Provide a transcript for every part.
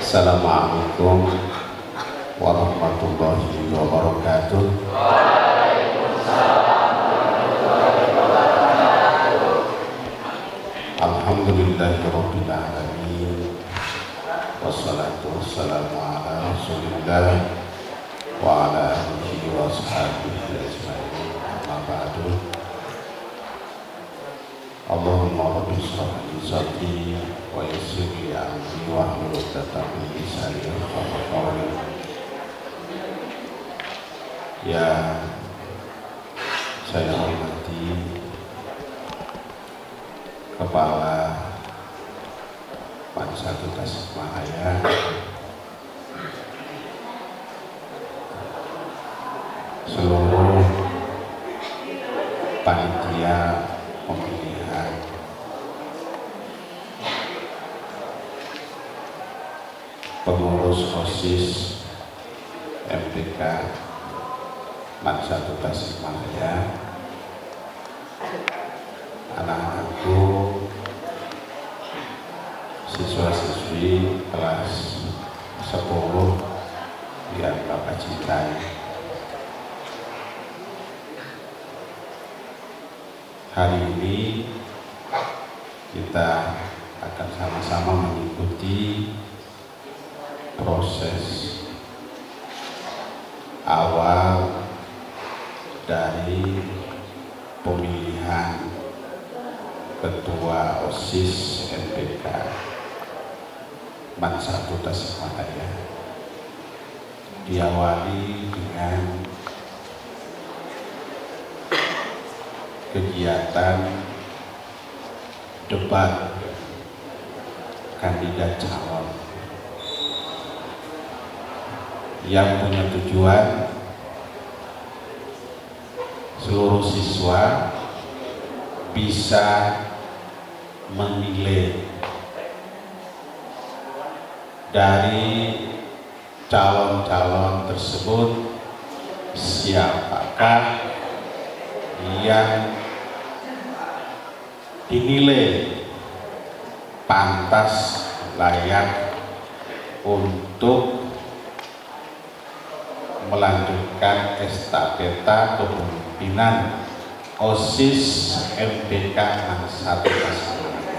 Assalamualaikum warahmatullahi wabarakatuh. Alhamdulillahirabbil alamin. Wassalatu wassalamu ala Rasulillah wa ala alihi wa sahbihi ajma'in. Amma ba'du. Allahumma rabbi shrah li sadri wa yassir li amri wahlul 'uqdatam min lisani yafqahu qawli. Ya, saya hormati Kepala Pansatu Tasikmalaya, seluruh panitia pemilihan, pengurus OSIS MPK Pansatu Tasikmalaya, anak-anakku, siswa-siswi kelas 10 yang Bapak cintai. Hari ini kita akan sama-sama mengikuti proses awal dari pemilihan Ketua OSIS MPK Pansatu Tasikmalaya. Diawali dengan kegiatan debat kandidat calon yang punya tujuan seluruh siswa bisa menilai dari calon-calon tersebut siapakah yang dinilai pantas layak untuk melanjutkan estafeta kepemimpinan OSIS MPK Pansatu Tasikmalaya.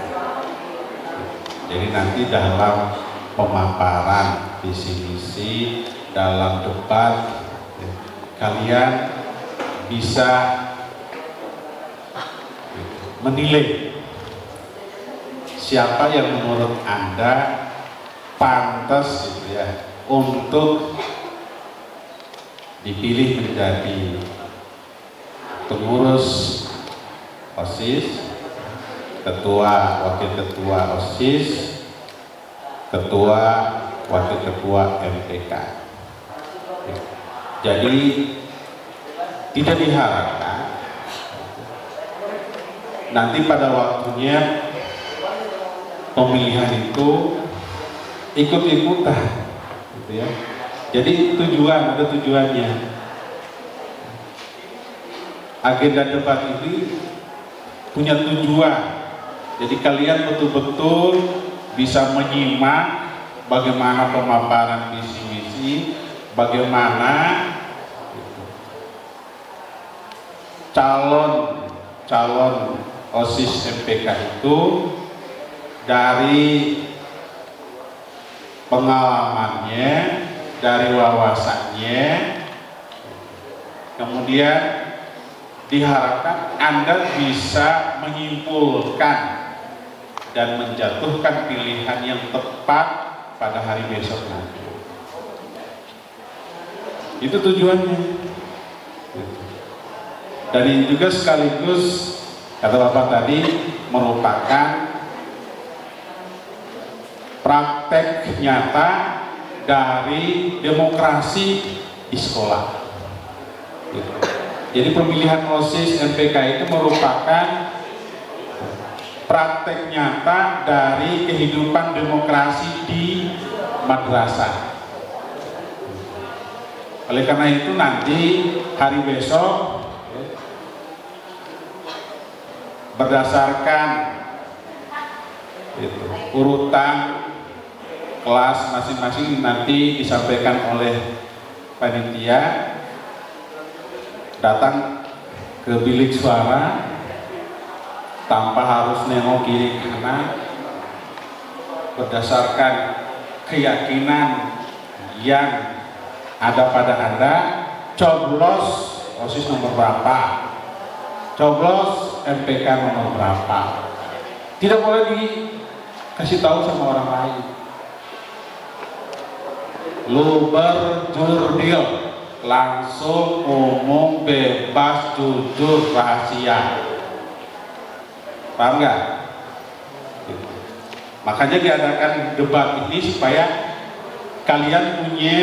Jadi nanti dalam pemaparan visi misi, dalam debat, kalian bisa menilai siapa yang menurut Anda pantas gitu ya untuk dipilih menjadi pengurus OSIS, ketua wakil ketua OSIS, ketua wakil ketua MPK. Jadi tidak diharapkan nanti pada waktunya pemilihan itu ikut-ikutan gitu ya. Jadi ada tujuannya. Agenda debat ini punya tujuan. Jadi kalian betul-betul bisa menyimak bagaimana pemaparan visi misi, bagaimana calon OSIS MPK itu dari pengalamannya, dari wawasannya, kemudian diharapkan Anda bisa menyimpulkan dan menjatuhkan pilihan yang tepat pada hari besok nanti. Itu tujuannya. Dan ini juga sekaligus, kata Bapak tadi, merupakan praktek nyata dari demokrasi di sekolah. Jadi pemilihan OSIS MPK itu merupakan praktek nyata dari kehidupan demokrasi di madrasah. Oleh karena itu nanti hari besok berdasarkan urutan kelas masing-masing nanti disampaikan oleh panitia, datang ke bilik suara tanpa harus nengok kiri kanan, berdasarkan keyakinan yang ada pada Anda, coblos OSIS nomor berapa, coblos MPK nomor berapa. Tidak boleh dikasih tahu sama orang lain. Lu berjurdil, langsung, umum, bebas, jujur, rahasia. Paham nggak? Makanya diadakan debat ini supaya kalian punya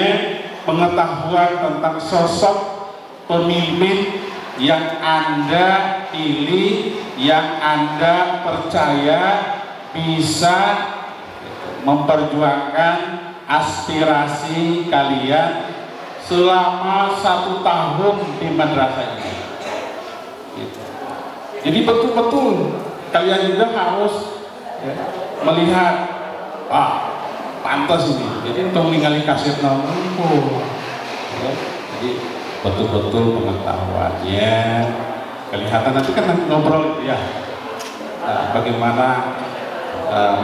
pengetahuan tentang sosok pemimpin yang Anda pilih, yang Anda percaya bisa memperjuangkan aspirasi kalian selama 1 tahun di madrasah ini. Jadi betul-betul kalian juga harus melihat, pantas ini. Jadi untuk ningali kaset nomor, jadi betul-betul pengetahuannya kelihatan. Nanti kan ngobrol ya, bagaimana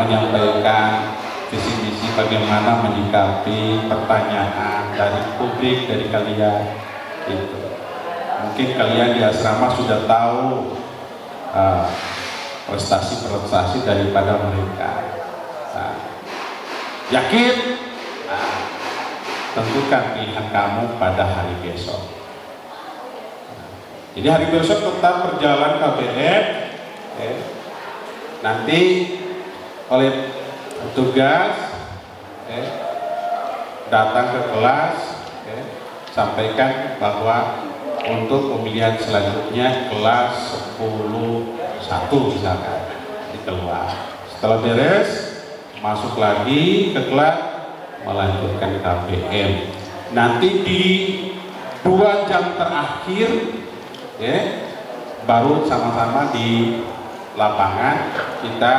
menyampaikan visi-misi, bagaimana menyikapi pertanyaan dari publik, dari kalian. Gitu. Mungkin kalian di asrama sudah tahu prestasi-prestasi daripada mereka. Yakin? Tentukan pilihan kamu pada hari besok. Jadi hari besok tetap berjalan KBM. Nanti oleh petugas datang ke kelas, sampaikan bahwa untuk pemilihan selanjutnya kelas 10-1 misalkan keluar. Setelah beres, masuk lagi ke kelas, melanjutkan KBM. Nanti di 2 jam terakhir, baru sama-sama di lapangan kita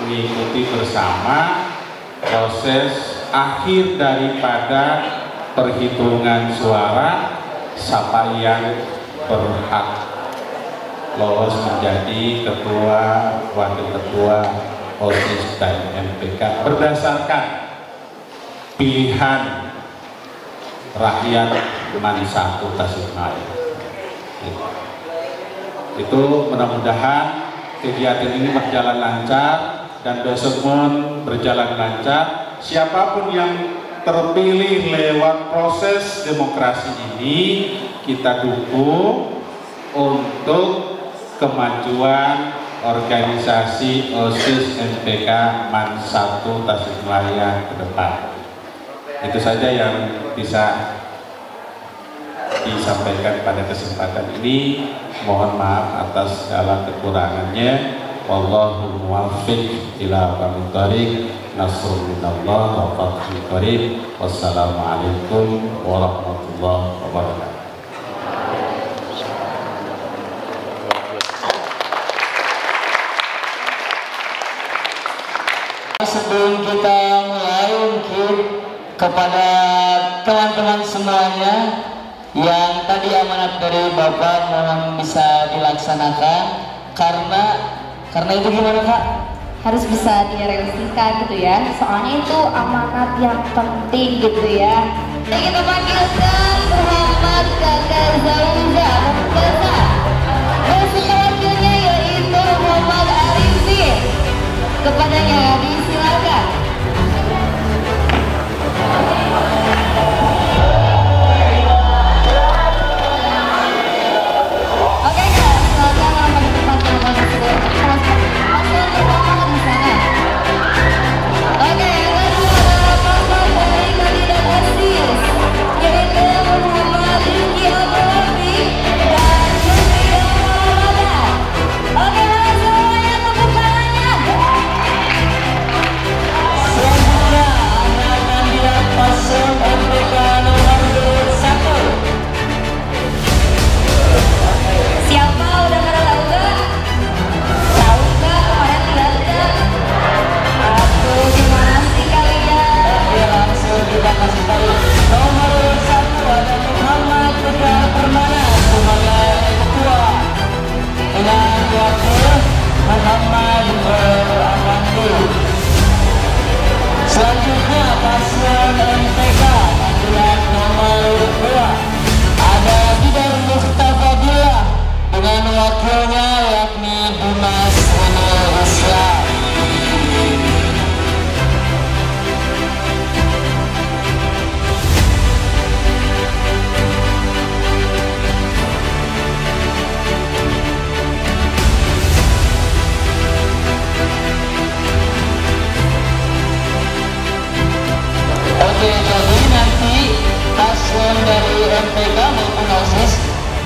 mengikuti bersama proses akhir daripada perhitungan suara, siapa yang berhak lolos menjadi ketua, wakil ketua OSIS dan MPK berdasarkan pilihan rakyat Man 1 Tasikmalaya. Itu mudah-mudahan kegiatan ini berjalan lancar dan besok pun berjalan lancar. Siapapun yang terpilih lewat proses demokrasi ini kita dukung untuk kemajuan organisasi OSIS MPK Man 1 Tasikmalaya ke depan. Itu saja yang bisa disampaikan pada kesempatan ini. Mohon maaf atas segala kekurangannya. Wallahu muwaffiq ila aqwamit thoriq. Nasrun minallah wa fathun qarib. Wassalamualaikum warahmatullahi wabarakatuh. Sebelum kita mulai, mungkin kepada teman-teman semuanya yang tadi amanat dari Bapak mohon bisa dilaksanakan, karena itu gimana Kak? Harus bisa direalisasikan gitu ya, soalnya itu amanat yang penting gitu ya. Jadi kita panggilkan Muhammad Kakak Zauza Mumtazah, dan selanjutnya yaitu Muhammad Arifin. Kepadanya disilakan. Oke Kak, silakan nomor depan nomor tersebut. Masuk ke bawah di sana. Oke, yang kedua adalah pasangan dari kandidat OSIS, yaitu Muhammad Rizky Abdul Rafi dan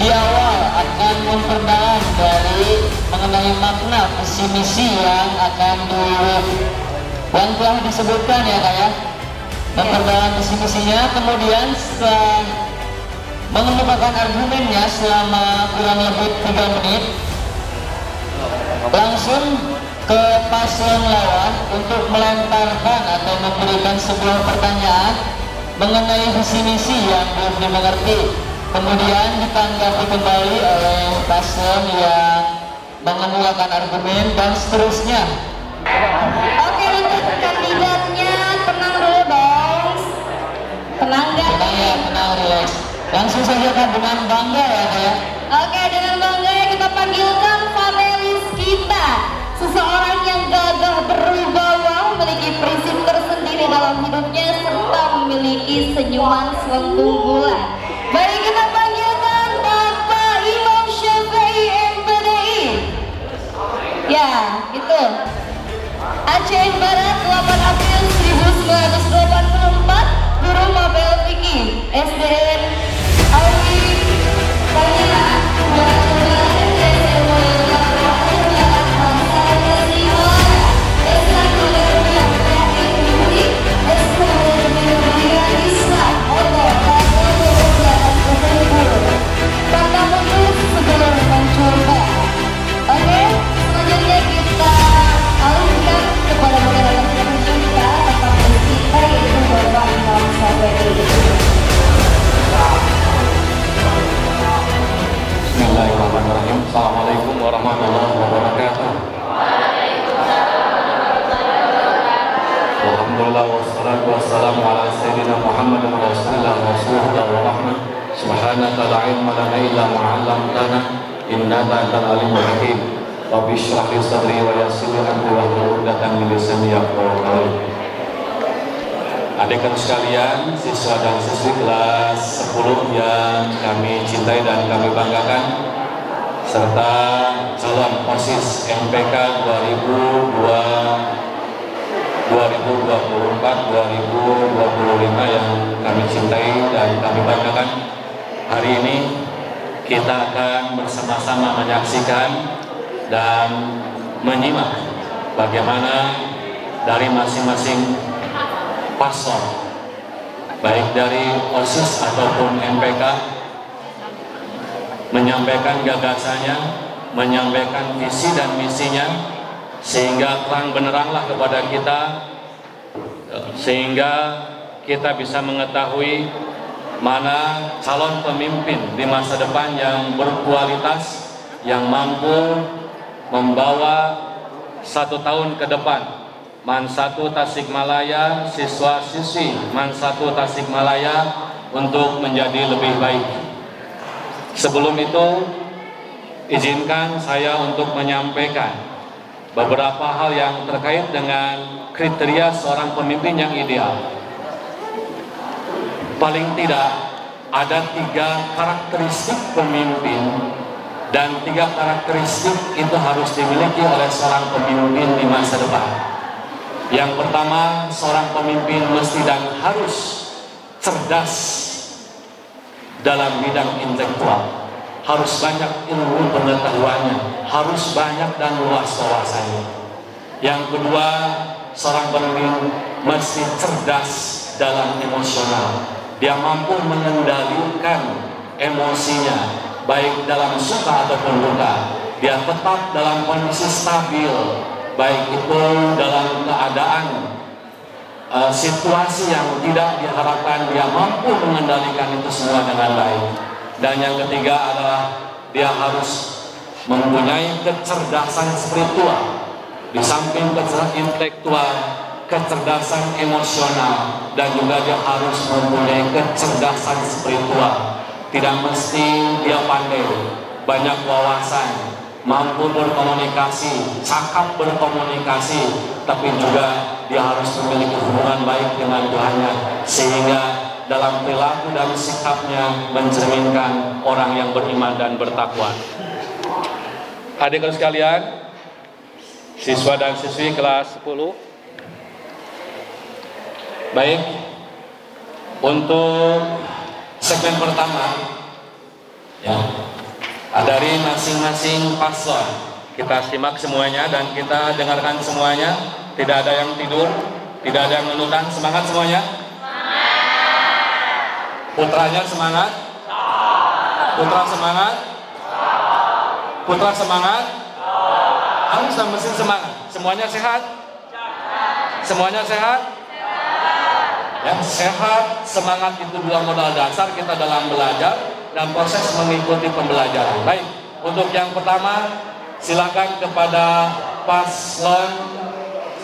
di awal akan memperdalam dari mengenai makna visi misi yang akan yang telah disebutkan ya Kak ya, memperdalam visi misinya. Kemudian setelah mengemukakan argumennya selama kurang lebih 3 menit, langsung ke paslon lawan untuk melemparkan atau memberikan sebuah pertanyaan mengenai visi misi yang belum dimengerti. Kemudian ditanggapi kembali oleh paslon yang mengemukakan argumen dan seterusnya. Oke, untuk kandidatnya tenang dulu dong. Tenang gak? Tenang, relax. Langsung saja Kak, dengan bangga ya Kak ya. Oke, dengan bangga kita panggilkan panelis kita, seseorang yang gagah berwibawa, memiliki prinsip tersendiri dalam hidupnya serta memiliki senyuman selengkunggulan. Mari kita panggilkan Bapak Imam Syafi'i MPDI. Ya, itu Aceh Barat 8 April 1984, Guru Mabel Fikih SDN Awi Pania Oke, selanjutnya kita alihkan kepada moderator kita, Bapak kita yaitu Bapak Imam Syafi'i. Bismillahirrahmanirrahim. Assalamualaikum warahmatullahi wabarakatuh. Alhamdulillah wassalatu wassalamu ala sayyidina Muhammad wa rasulillah wa rasulillah wa rahmah. Subhanaka la ilma lana illa ma 'allamtana innaka antal alimul hakim. Rabbi shrah li sadri wa yassir li amri wahlul 'uqdatam min lisani yafqahu qawli. Adik-adik sekalian, siswa dan siswi kelas 10 yang kami cintai dan kami banggakan, serta calon OSIS MPK 2024-2025 yang kami cintai dan kami banggakan. Hari ini kita akan bersama-sama menyaksikan dan menyimak bagaimana dari masing-masing paslon, baik dari OSIS ataupun MPK, menyampaikan gagasannya, menyampaikan visi dan misinya, sehingga terang beneranglah kepada kita, sehingga kita bisa mengetahui mana calon pemimpin di masa depan yang berkualitas, yang mampu membawa 1 tahun ke depan MAN 1 Tasikmalaya, siswa-siswi MAN 1 Tasikmalaya untuk menjadi lebih baik. Sebelum itu, izinkan saya untuk menyampaikan beberapa hal yang terkait dengan kriteria seorang pemimpin yang ideal. Paling tidak ada 3 karakteristik pemimpin, dan 3 karakteristik itu harus dimiliki oleh seorang pemimpin di masa depan. Yang pertama, seorang pemimpin mesti dan harus cerdas dalam bidang intelektual, harus banyak ilmu pengetahuannya, harus banyak dan luas wawasannya. Yang kedua, seorang pemimpin mesti cerdas dalam emosional, dia mampu mengendalikan emosinya, baik dalam suka ataupun duka. Dia tetap dalam kondisi stabil, baik itu dalam keadaan situasi yang tidak diharapkan, dia mampu mengendalikan itu semua dengan baik. Dan yang ketiga adalah dia harus mempunyai kecerdasan spiritual, di samping kecerdasan intelektual, kecerdasan emosional, dan juga dia harus mempunyai kecerdasan spiritual. Tidak mesti dia pandai, banyak wawasan, mampu berkomunikasi, cakap berkomunikasi, tapi juga dia harus memiliki hubungan baik dengan Tuhannya, sehingga dalam perilaku dan sikapnya mencerminkan orang yang beriman dan bertakwa. Adik-adik sekalian, siswa dan siswi kelas 10, baik, untuk segmen pertama ya, dari masing-masing paslon. Kita simak semuanya dan kita dengarkan semuanya. Tidak ada yang tidur, tidak ada yang menutan. Semangat semuanya. Putranya semangat. Putra semangat. Putra semangat. Harus mesin semangat. Semuanya sehat. Semuanya sehat. Ya, sehat, semangat itu dua modal dasar kita dalam belajar dan proses mengikuti pembelajaran. Baik, untuk yang pertama silakan kepada paslon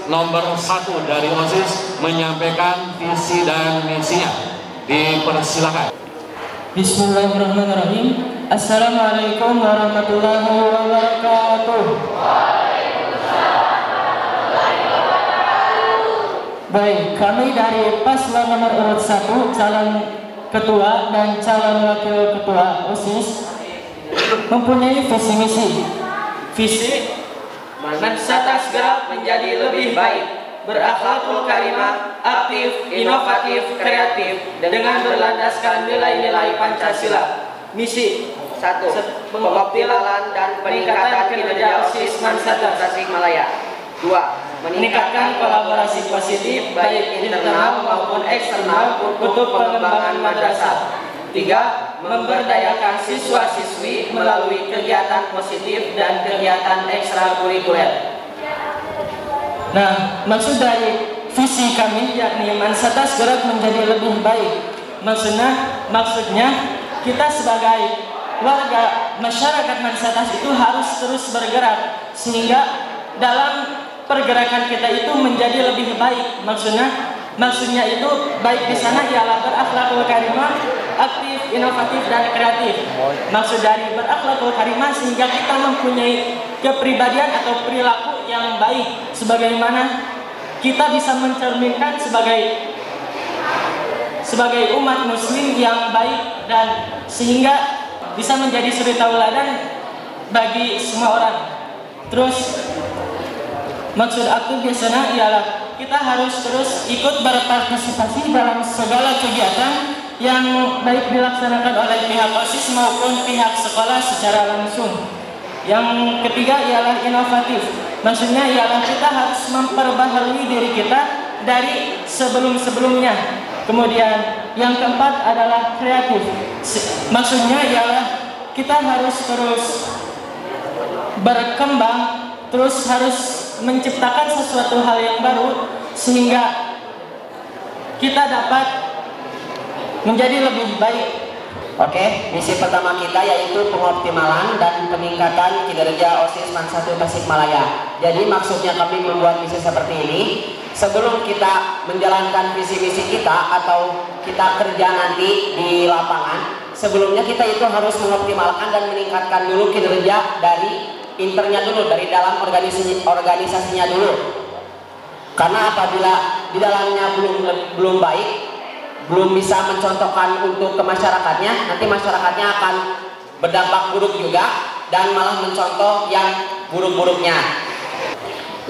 nomor 1 dari OSIS menyampaikan visi dan misinya. Dipersilakan. Bismillahirrahmanirrahim. Assalamualaikum warahmatullahi wabarakatuh. Baik, kami dari paslon nomor urut 1, calon ketua dan calon wakil ketua OSIS mempunyai visi misi. Visi Mansata segera menjadi lebih baik, berakhlakul karimah, aktif, inovatif, kreatif, dengan berlandaskan nilai-nilai Pancasila. Misi 1. Pengoptimalan dan peningkatan kinerja OSIS Mansata Tasikmalaya. 2. Meningkatkan kolaborasi positif baik internal maupun eksternal untuk pengembangan madrasah. 3. Memberdayakan siswa-siswi melalui kegiatan positif dan kegiatan ekstrakurikuler. Nah, maksud dari visi kami yakni Mansata segera menjadi lebih baik. Maksudnya kita sebagai warga masyarakat Mansata itu harus terus bergerak sehingga dalam pergerakan kita itu menjadi lebih baik. Maksudnya itu baik di sana ialah berakhlakul karimah, aktif, inovatif dan kreatif. Maksud dari berakhlakul karimah sehingga kita mempunyai kepribadian atau perilaku yang baik, sebagaimana kita bisa mencerminkan sebagai umat muslim yang baik dan sehingga bisa menjadi suri tauladan bagi semua orang. Terus maksud aktif biasanya ialah kita harus terus ikut berpartisipasi dalam segala kegiatan yang baik dilaksanakan oleh pihak OSIS maupun pihak sekolah secara langsung. Yang ketiga ialah inovatif. Maksudnya ialah kita harus memperbaharui diri kita dari sebelum-sebelumnya. Kemudian yang keempat adalah kreatif. Maksudnya ialah kita harus terus berkembang, terus harus menciptakan sesuatu hal yang baru sehingga kita dapat menjadi lebih baik. Oke, misi pertama kita yaitu pengoptimalan dan peningkatan kinerja OSIS Mansatu Tasikmalaya. Jadi maksudnya kami membuat misi seperti ini, sebelum kita menjalankan visi-misi kita atau kita kerja nanti di lapangan, sebelumnya kita itu harus mengoptimalkan dan meningkatkan dulu kinerja dari internya dulu, dari dalam organisasinya dulu. Karena apabila di dalamnya belum baik, belum bisa mencontohkan untuk ke masyarakatnya, nanti masyarakatnya akan berdampak buruk juga dan malah mencontoh yang buruk-buruknya.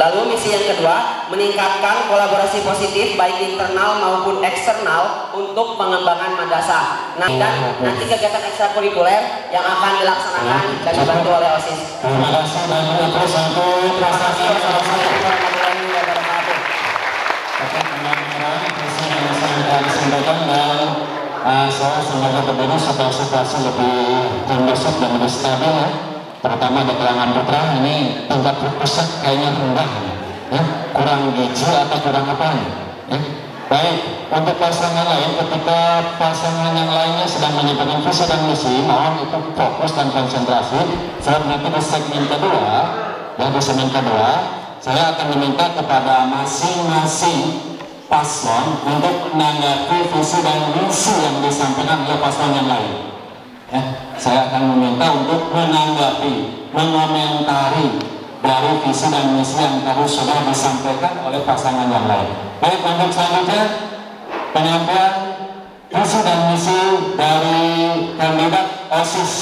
Lalu misi yang kedua, meningkatkan kolaborasi positif baik internal maupun eksternal untuk pengembangan madrasah. Nah, dan nanti kegiatan ekstrakurikuler yang akan dilaksanakan dan dibantu oleh OSIS. Terima kasih dan saya semoga berbeda supaya situasi lebih kondusif dan lebih stabil ya. Terutama di kalangan putra ini tingkat pusat kayaknya rendah ya, kurang gizi atau kurang apa ya. Baik, untuk pasangan lain ketika pasangan yang lainnya sedang menyampaikan visi dan misi, mohon itu fokus dan konsentrasi. Sebab nanti di segmen kedua ya, di segmen kedua saya akan meminta kepada masing-masing paslon untuk menanggapi visi dan misi yang disampaikan oleh paslon yang lain. Ya, saya akan meminta untuk menanggapi, mengomentari dari visi dan misi yang tadi sudah disampaikan oleh pasangan yang lain. Baik, untuk selanjutnya penyampaian visi dan misi dari kandidat OSIS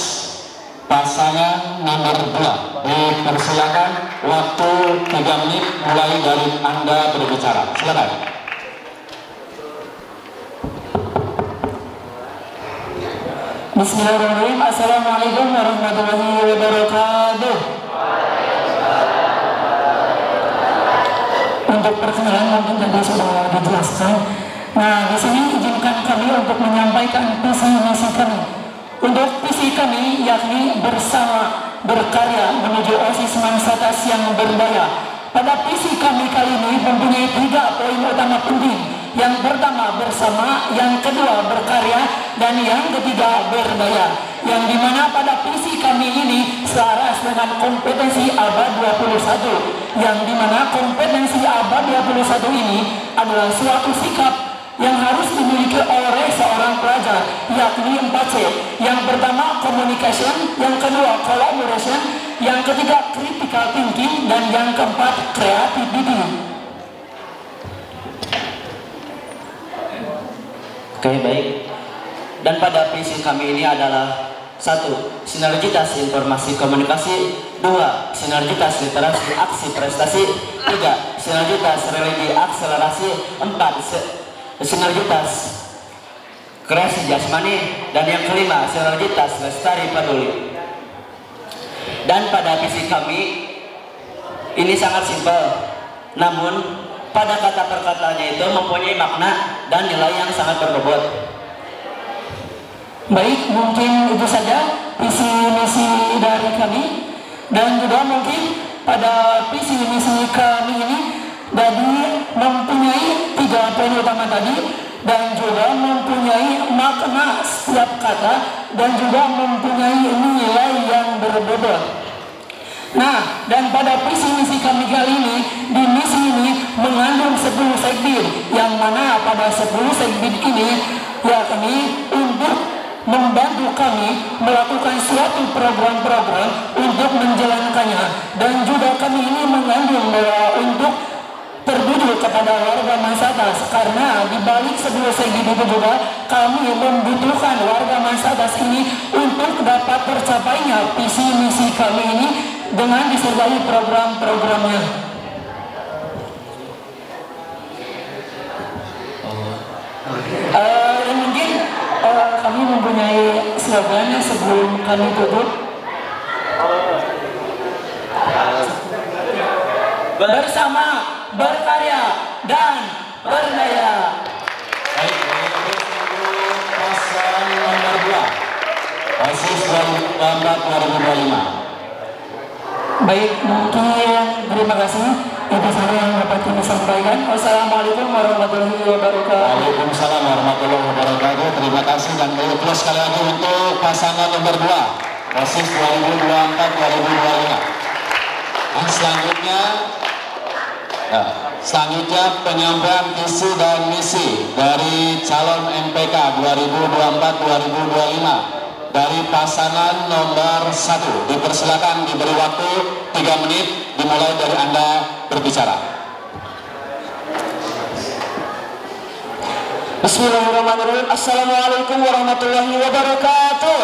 pasangan nomor 2. Dipersilakan, waktu 3 menit mulai dari Anda berbicara. Silakan. Bismillahirrahmanirrahim. Assalamualaikum warahmatullahi wabarakatuh. Untuk perkenalan mungkin tadi sudah dijelaskan. Nah, di sini izinkan kami untuk menyampaikan visi misi kami. Untuk visi kami yakni bersama berkarya menuju OSIS Mansatas yang berdaya. Pada visi kami kali ini mempunyai 3 poin utama penting. Yang pertama bersama, yang kedua berkarya, dan yang ketiga berdaya. Yang dimana pada visi kami ini selaras dengan kompetensi abad 21. Yang dimana kompetensi abad 21 ini adalah suatu sikap yang harus dimiliki oleh seorang pelajar, yakni 4C. Yang pertama communication, yang kedua collaboration, yang ketiga critical thinking, dan yang keempat creativity. Oke, baik. Dan pada visi kami ini adalah 1. Sinergitas informasi komunikasi. 2. Sinergitas literasi aksi prestasi. 3. Sinergitas religi akselerasi. 4. Sinergitas kreasi jasmani. Dan yang kelima sinergitas lestari peduli. Dan pada visi kami ini sangat simpel, namun pada kata per katanya itu mempunyai makna dan nilai yang sangat berbobot. Baik, mungkin itu saja visi misi dari kami. Dan juga mungkin pada visi misi kami ini jadi mempunyai 3 poin utama tadi, dan juga mempunyai makna setiap kata, dan juga mempunyai nilai yang berbobot. Nah, dan pada visi misi kami kali ini, di misi ini mengandung 10 segbit, yang mana pada 10 segbit ini yakni untuk membantu kami melakukan suatu program-program untuk menjalankannya. Dan juga kami ini mengandung bahwa untuk tertuju kepada warga Mansatas, karena di balik 10 segi itu juga kami membutuhkan warga Mansatas ini untuk dapat tercapainya visi misi kami ini dengan disertai program-programnya. Mungkin kami mempunyai slogannya sebelum kami tutup. Bersama, berkarya, dan berdaya. Baik, pasangan nomor 2 OSIS 2024-2025. Baik, mungkin terima kasih. Itu saja yang dapat kami sampaikan. Wassalamualaikum warahmatullahi wabarakatuh. Waalaikumsalam warahmatullahi wabarakatuh. Terima kasih, dan terus sekali lagi untuk pasangan nomor 2 OSIS 2024-2025. Dan selanjutnya penyampaian visi dan misi dari calon MPK 2024-2025 dari pasangan nomor 1. Dipersilakan, diberi waktu 3 menit dimulai dari Anda berbicara. Bismillahirrahmanirrahim. Assalamualaikum warahmatullahi wabarakatuh.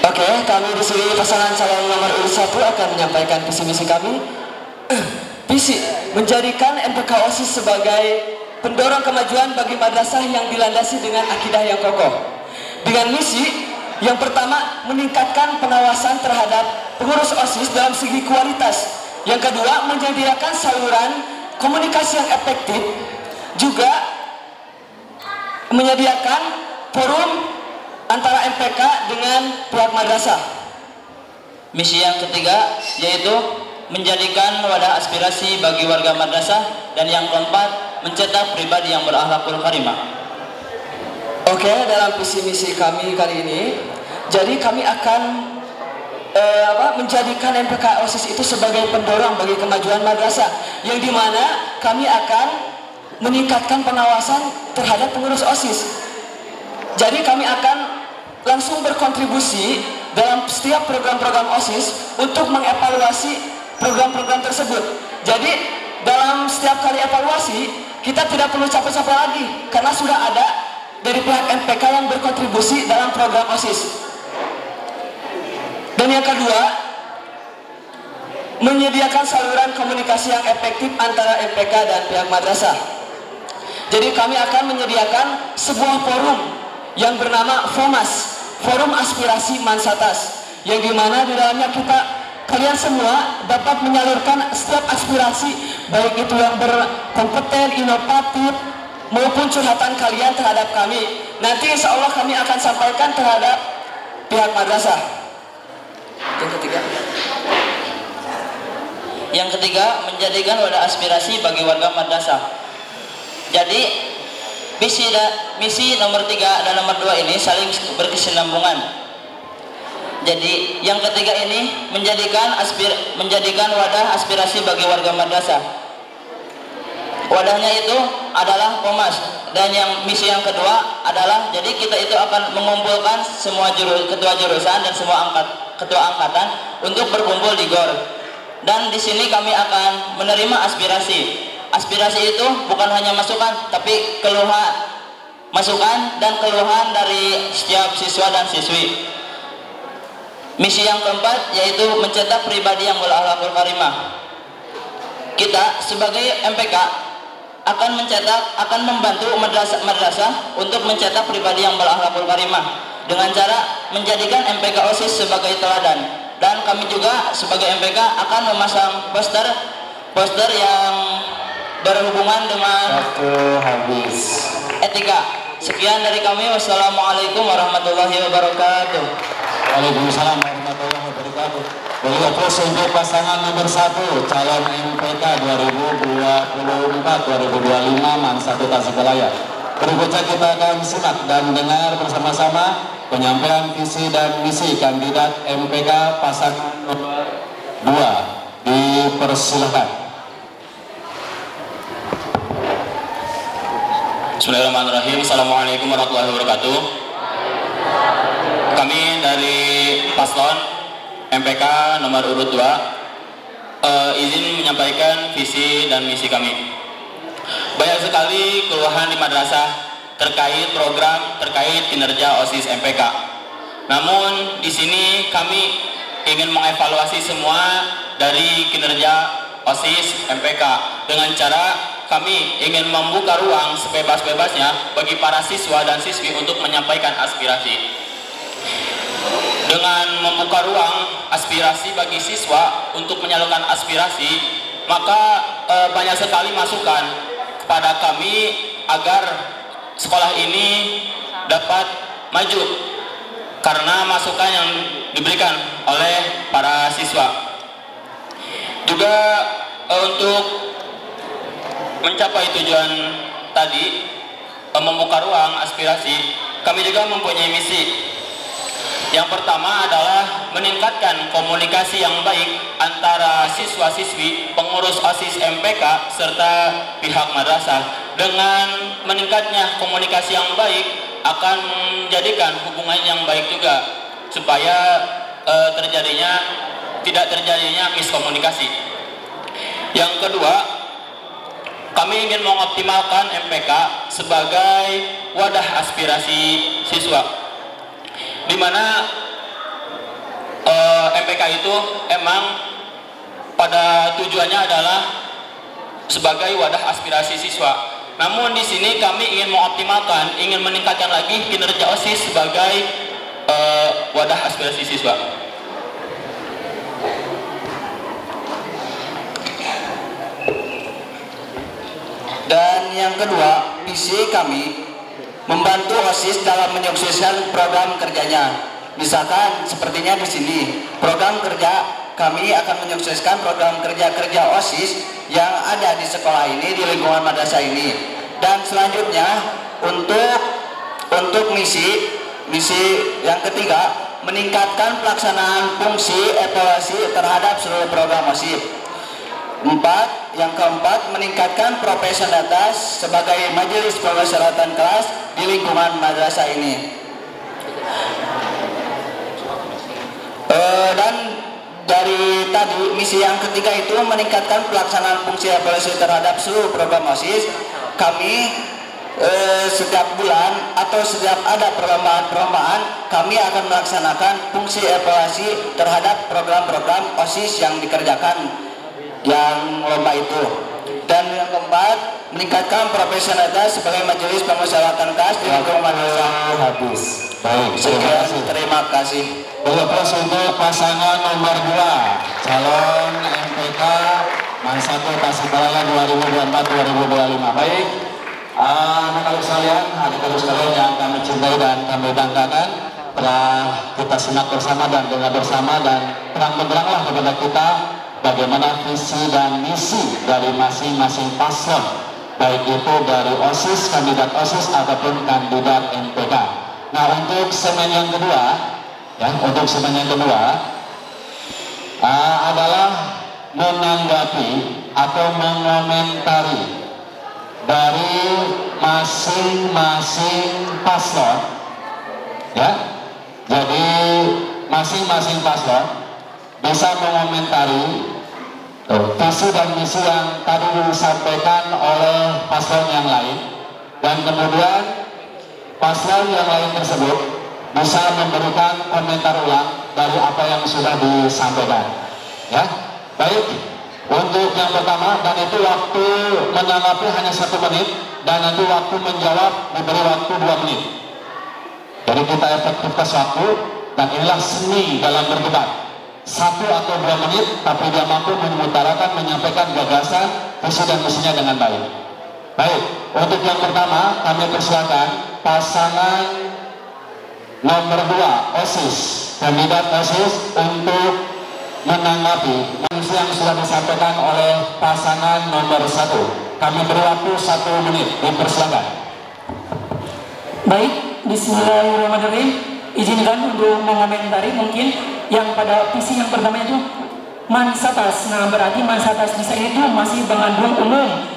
Oke, kami di sini pasangan calon nomor urut 1 akan menyampaikan visi misi kami. Visi menjadikan MPK OSIS sebagai pendorong kemajuan bagi madrasah yang dilandasi dengan akidah yang kokoh. Dengan misi yang pertama, meningkatkan pengawasan terhadap pengurus OSIS dalam segi kualitas. Yang kedua, menyediakan saluran komunikasi yang efektif, juga menyediakan forum antara MPK dengan pihak madrasah. Misi yang ketiga yaitu menjadikan wadah aspirasi bagi warga madrasah, dan yang keempat mencetak pribadi yang berakhlakul karimah. Oke, dalam visi misi kami kali ini, jadi kami akan menjadikan MPK OSIS itu sebagai pendorong bagi kemajuan madrasah, yang dimana kami akan meningkatkan pengawasan terhadap pengurus OSIS. Jadi kami akan langsung berkontribusi dalam setiap program-program OSIS untuk mengevaluasi program-program tersebut. Jadi dalam setiap kali evaluasi kita tidak perlu capek-capek lagi, karena sudah ada dari pihak MPK yang berkontribusi dalam program OSIS. Dan yang kedua, menyediakan saluran komunikasi yang efektif antara MPK dan pihak madrasah. Jadi kami akan menyediakan sebuah forum yang bernama FOMAS, Forum Aspirasi Mansatas, yang dimana di dalamnya kalian semua dapat menyalurkan setiap aspirasi, baik itu yang berkompeten, inovatif, maupun curhatan kalian terhadap kami. Nanti insya Allah kami akan sampaikan terhadap pihak madrasah. Yang ketiga, menjadikan wadah aspirasi bagi warga madrasah. Jadi misi nomor 3 dan nomor 2 ini saling berkesinambungan. Jadi yang ketiga ini menjadikan wadah aspirasi bagi warga madrasah. Wadahnya itu adalah FOMAS, dan yang misi yang kedua adalah jadi kita itu akan mengumpulkan semua ketua jurusan dan semua ketua angkatan untuk berkumpul di GOR. Dan di sini kami akan menerima aspirasi. Aspirasi itu bukan hanya masukan, tapi masukan dan keluhan dari setiap siswa dan siswi. Misi yang keempat yaitu mencetak pribadi yang berakhlakul karimah. Kita sebagai MPK akan membantu madrasah untuk mencetak pribadi yang berakhlakul karimah dengan cara menjadikan MPK OSIS sebagai teladan. Dan kami juga sebagai MPK akan memasang poster yang berhubungan dengan etika. Sekian dari kami. Wassalamualaikum warahmatullahi wabarakatuh. Waalaikumsalam warahmatullahi wabarakatuh. Beliau terus untuk pasangan nomor 1 calon MPK 2024-2025 MAN 1 Tasikmalaya. Berikutnya kita akan simak dan dengar bersama-sama penyampaian visi dan misi kandidat MPK pasangan nomor 2. Dipersilakan. Bismillahirrahmanirrahim. Assalamualaikum warahmatullahi wabarakatuh. Kami dari Paslon MPK nomor urut 2 izin menyampaikan visi dan misi kami. Banyak sekali keluhan di madrasah terkait kinerja OSIS MPK. Namun di sini kami ingin mengevaluasi semua dari kinerja OSIS MPK dengan cara kami ingin membuka ruang sebebas-bebasnya bagi para siswa dan siswi untuk menyampaikan aspirasi. Dengan membuka ruang aspirasi bagi siswa untuk menyalurkan aspirasi, maka banyak sekali masukan kepada kami agar sekolah ini dapat maju karena masukan yang diberikan oleh para siswa. Juga untuk mencapai tujuan tadi, membuka ruang aspirasi, kami juga mempunyai misi. Yang pertama adalah meningkatkan komunikasi yang baik antara siswa-siswi, pengurus OSIS MPK, serta pihak madrasah. Dengan meningkatnya komunikasi yang baik akan menjadikan hubungan yang baik juga, supaya tidak terjadinya miskomunikasi. Yang kedua, kami ingin mengoptimalkan MPK sebagai wadah aspirasi siswa, di mana MPK itu emang pada tujuannya adalah sebagai wadah aspirasi siswa. Namun di sini kami ingin mengoptimalkan, ingin meningkatkan lagi kinerja OSIS sebagai wadah aspirasi siswa. Dan yang kedua, visi kami membantu OSIS dalam menyukseskan program kerjanya. Misalkan sepertinya di sini, program kerja kami akan menyukseskan program kerja OSIS yang ada di sekolah ini, di lingkungan madrasah ini. Dan selanjutnya untuk misi yang ketiga, meningkatkan pelaksanaan fungsi evaluasi terhadap seluruh program OSIS. Yang keempat, meningkatkan profesionalitas sebagai majelis permusyawaratan kelas di lingkungan madrasah ini. Dan dari tadi misi yang ketiga itu meningkatkan pelaksanaan fungsi evaluasi terhadap seluruh program OSIS. Kami setiap bulan atau setiap ada perlombaan kami akan melaksanakan fungsi evaluasi terhadap program-program OSIS yang dikerjakan yang lomba itu. Dan yang keempat, meningkatkan profesionalitas sebagai majelis pemusyawaratan kas di lingkungan madrasah. Habis. Baik, Sekian, terima kasih. Terus untuk pasangan nomor 2 calon MPK Masa 1 Tasikmalaya 2024-2025. Baik, anak-anak sekalian, adik-adik sekalian yang kami cintai dan kami banggakan, telah kita simak bersama dan dengar bersama, dan terang-benderanglah kepada kita bagaimana visi dan misi dari masing-masing paslon, baik itu dari OSIS, kandidat OSIS ataupun kandidat MPK. Nah, untuk semen yang kedua, ya, untuk semen yang kedua adalah menanggapi atau mengomentari dari masing-masing paslon, ya. Jadi masing-masing paslon bisa mengomentari visi dan misi yang tadi disampaikan oleh paslon yang lain, dan kemudian paslon yang lain tersebut bisa memberikan komentar ulang dari apa yang sudah disampaikan. Ya, baik. Untuk yang pertama, dan itu waktu menanggapi hanya 1 menit, dan nanti waktu menjawab diberi waktu 2 menit. Jadi kita efektifkan waktu, dan inilah seni dalam berdebat. 1 atau 2 menit, tapi dia mampu mengutarakan, menyampaikan gagasan, visi dan misinya dengan baik. Baik, untuk yang pertama kami persilakan pasangan nomor 2 OSIS, kandidat OSIS, untuk menanggapi misi yang sudah disampaikan oleh pasangan nomor 1. Kami beri waktu 1 menit, dipersilakan. Baik, bismillahirrahmanirrahim. Izinkan untuk mengomentari mungkin yang pada visi yang pertama itu Mansatas. Nah, berarti Mansatas di sini itu masih mengandung umum.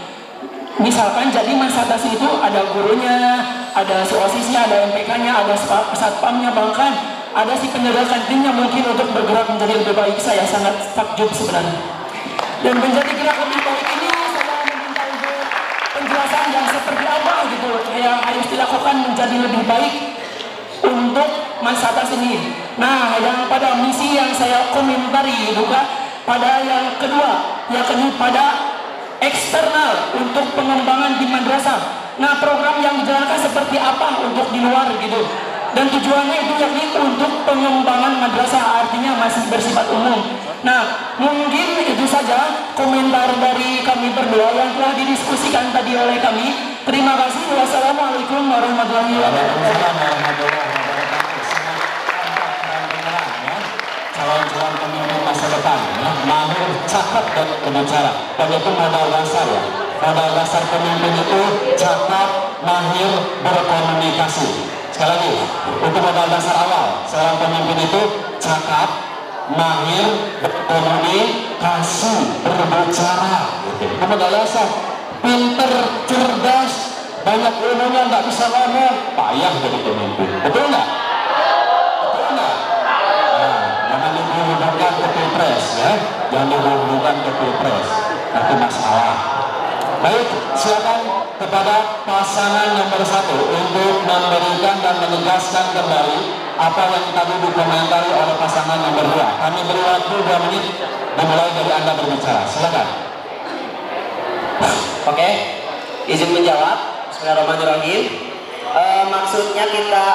Misalkan jadi Mansatas itu ada gurunya, ada si OSISnya, ada MPK-nya, ada satpamnya, bahkan ada si penjaga kantinnya mungkin untuk bergerak menjadi lebih baik. Saya sangat takjub sebenarnya. Dan menjadi gerak lebih baik ini saya meminta ibu penjelasan yang seperti apa gitu yang harus dilakukan menjadi lebih baik untuk Mansatas ini. Nah, yang pada misi yang saya komentari juga pada yang kedua, yakni pada eksternal untuk pengembangan di madrasah. Nah, program yang dijalankan seperti apa untuk di luar gitu. Dan tujuannya itu yakni untuk pengembangan madrasah, artinya masih bersifat umum. Nah, mungkin itu saja komentar dari kami berdua yang telah didiskusikan tadi oleh kami. Terima kasih. Wassalamualaikum warahmatullahi wabarakatuh. Calon-calon pemimpin masa depan, ya, mahir, cakap dan berbicara. Dan itu modal dasar, ya. Modal dasar pemimpin itu cakap, mahir, berkomunikasi. Sekali lagi, itu modal dasar awal. Seorang pemimpin itu cakap, mahir, berkomunikasi, berbicara. Itu modal dasar. Pinter, cerdas, banyak ilmunya, nggak bisa ngomong, payah jadi pemimpin. Betul nggak? Hubungkan ke pilpres, ya, jangan dihubungkan ke pilpres, itu masalah. Baik, silakan kepada pasangan nomor 1 untuk memberikan dan menegaskan kembali apa yang tadi dikomentari oleh pasangan nomor 2. Kami beri waktu 2 menit dimulai dari Anda berbicara. Silakan. Oke, izin menjawab. Bismillahirrahmanirrahim. Maksudnya kita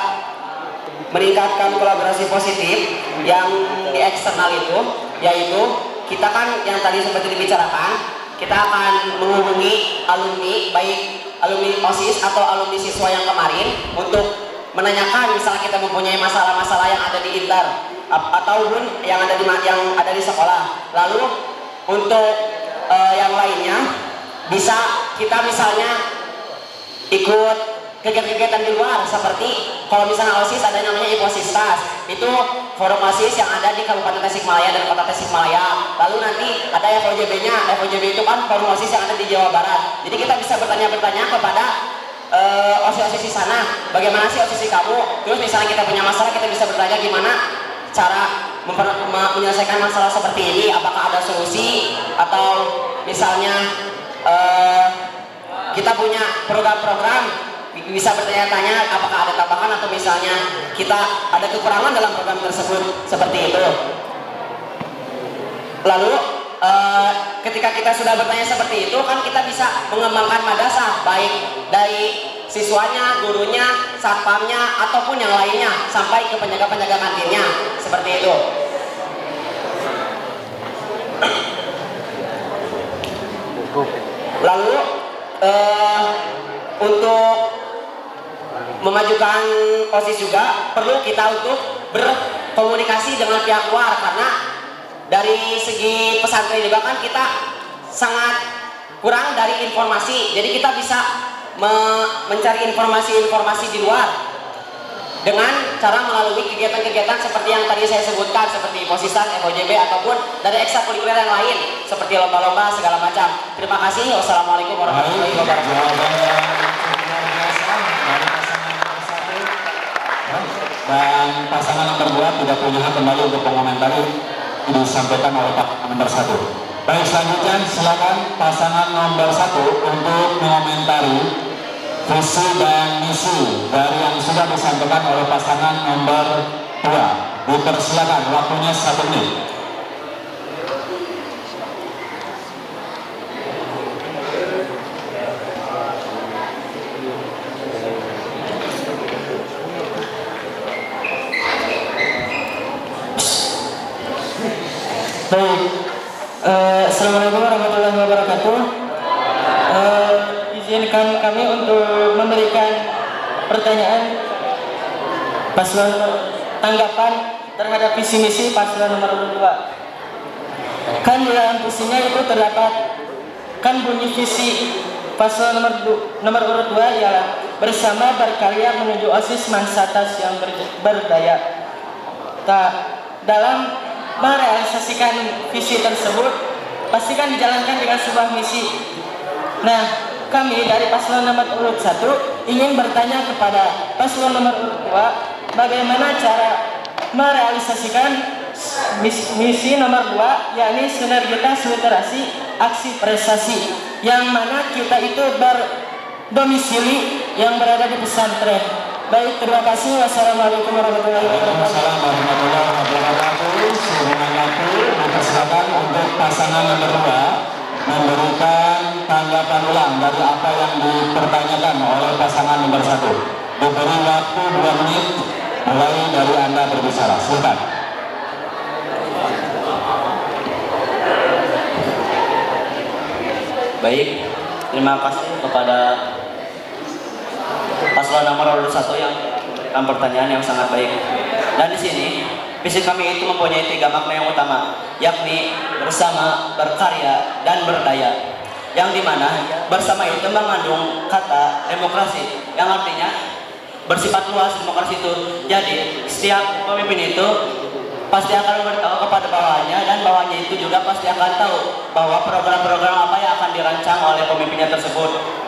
meningkatkan kolaborasi positif yang di eksternal itu, yaitu kita kan yang tadi seperti dibicarakan, kita akan menghubungi alumni, baik alumni OSIS atau alumni siswa yang kemarin, untuk menanyakan misalnya kita mempunyai masalah-masalah yang ada di inter ataupun yang ada di sekolah. Lalu untuk yang lainnya bisa kita misalnya ikut kegiatan-kegiatan di luar, seperti kalau misalnya OSIS ada namanya Iposistas, itu forum OSIS yang ada di Kabupaten Tasikmalaya dan Kota Tasikmalaya. Lalu nanti ada FOJB-nya, FOJB itu kan forum OSIS yang ada di Jawa Barat. Jadi kita bisa bertanya-bertanya kepada OSIS-OSIS di sana, bagaimana sih OSIS kamu? Terus misalnya kita punya masalah, kita bisa bertanya gimana cara menyelesaikan masalah seperti ini, apakah ada solusi, atau misalnya kita punya program-program, bisa bertanya-tanya apakah ada tambahan atau misalnya kita ada kekurangan dalam program tersebut, seperti itu. Lalu ketika kita sudah bertanya seperti itu kan kita bisa mengembangkan madrasah baik dari siswanya, gurunya, satpamnya ataupun yang lainnya sampai ke penjaga-penjaga kantinnya seperti itu. Lalu untuk memajukan OSIS juga perlu kita untuk berkomunikasi dengan pihak luar karena dari segi pesantren juga kan kita sangat kurang dari informasi. Jadi kita bisa mencari informasi-informasi di luar dengan cara melalui kegiatan-kegiatan seperti yang tadi saya sebutkan seperti Posisat, FOJB ataupun dari ekstrakurikuler yang lain seperti lomba-lomba segala macam. Terima kasih. Wassalamualaikum warahmatullahi wabarakatuh. Dan pasangan nomor 2 tidak punya hak kembali untuk mengomentari disampaikan oleh Pak nomor 1. Baik, selanjutnya silakan pasangan nomor 1 untuk mengomentari visi dan misi dari yang sudah disampaikan oleh pasangan nomor 2. Dipersilakan, waktunya 1 menit. Baik, Assalamualaikum warahmatullahi wabarakatuh. Izinkan kami untuk memberikan pertanyaan paslon tanggapan terhadap visi misi paslon nomor 2. Kan dalam visinya itu terdapat kan bunyi visi paslon nomor urut 2 ialah bersama berkarya menuju OSIS Mansatas yang berdaya. Dalam merealisasikan visi tersebut pastikan dijalankan dengan sebuah misi. Nah, kami dari paslon nomor urut 1 ingin bertanya kepada paslon nomor urut 2 bagaimana cara merealisasikan misi nomor 2 yakni sinergitas literasi aksi prestasi yang mana kita itu berdomisili yang berada di pesantren. Baik, terima kasih. Wassalamualaikum warahmatullahi wabarakatuh. Waalaikumsalam warahmatullahi wabarakatuh. Sehubungan waktu dipersilakan untuk pasangan nomor 2 memberikan tanggapan ulang dari apa yang dipertanyakan oleh pasangan nomor 1. Diberi waktu 2 menit mulai dari Anda berbicara. Silakan. Baik, terima kasih kepada paslon nomor 1 yang memberikan pertanyaan yang sangat baik. Dan di sini visi kami itu mempunyai 3 makna yang utama, yakni bersama, berkarya, dan berdaya. Yang dimana bersama itu mengandung kata demokrasi, yang artinya bersifat luas demokrasi itu. Jadi setiap pemimpin itu pasti akan memberitahu kepada bawahannya dan bawahannya itu juga pasti akan tahu bahwa program-program apa yang akan dirancang oleh pemimpinnya tersebut.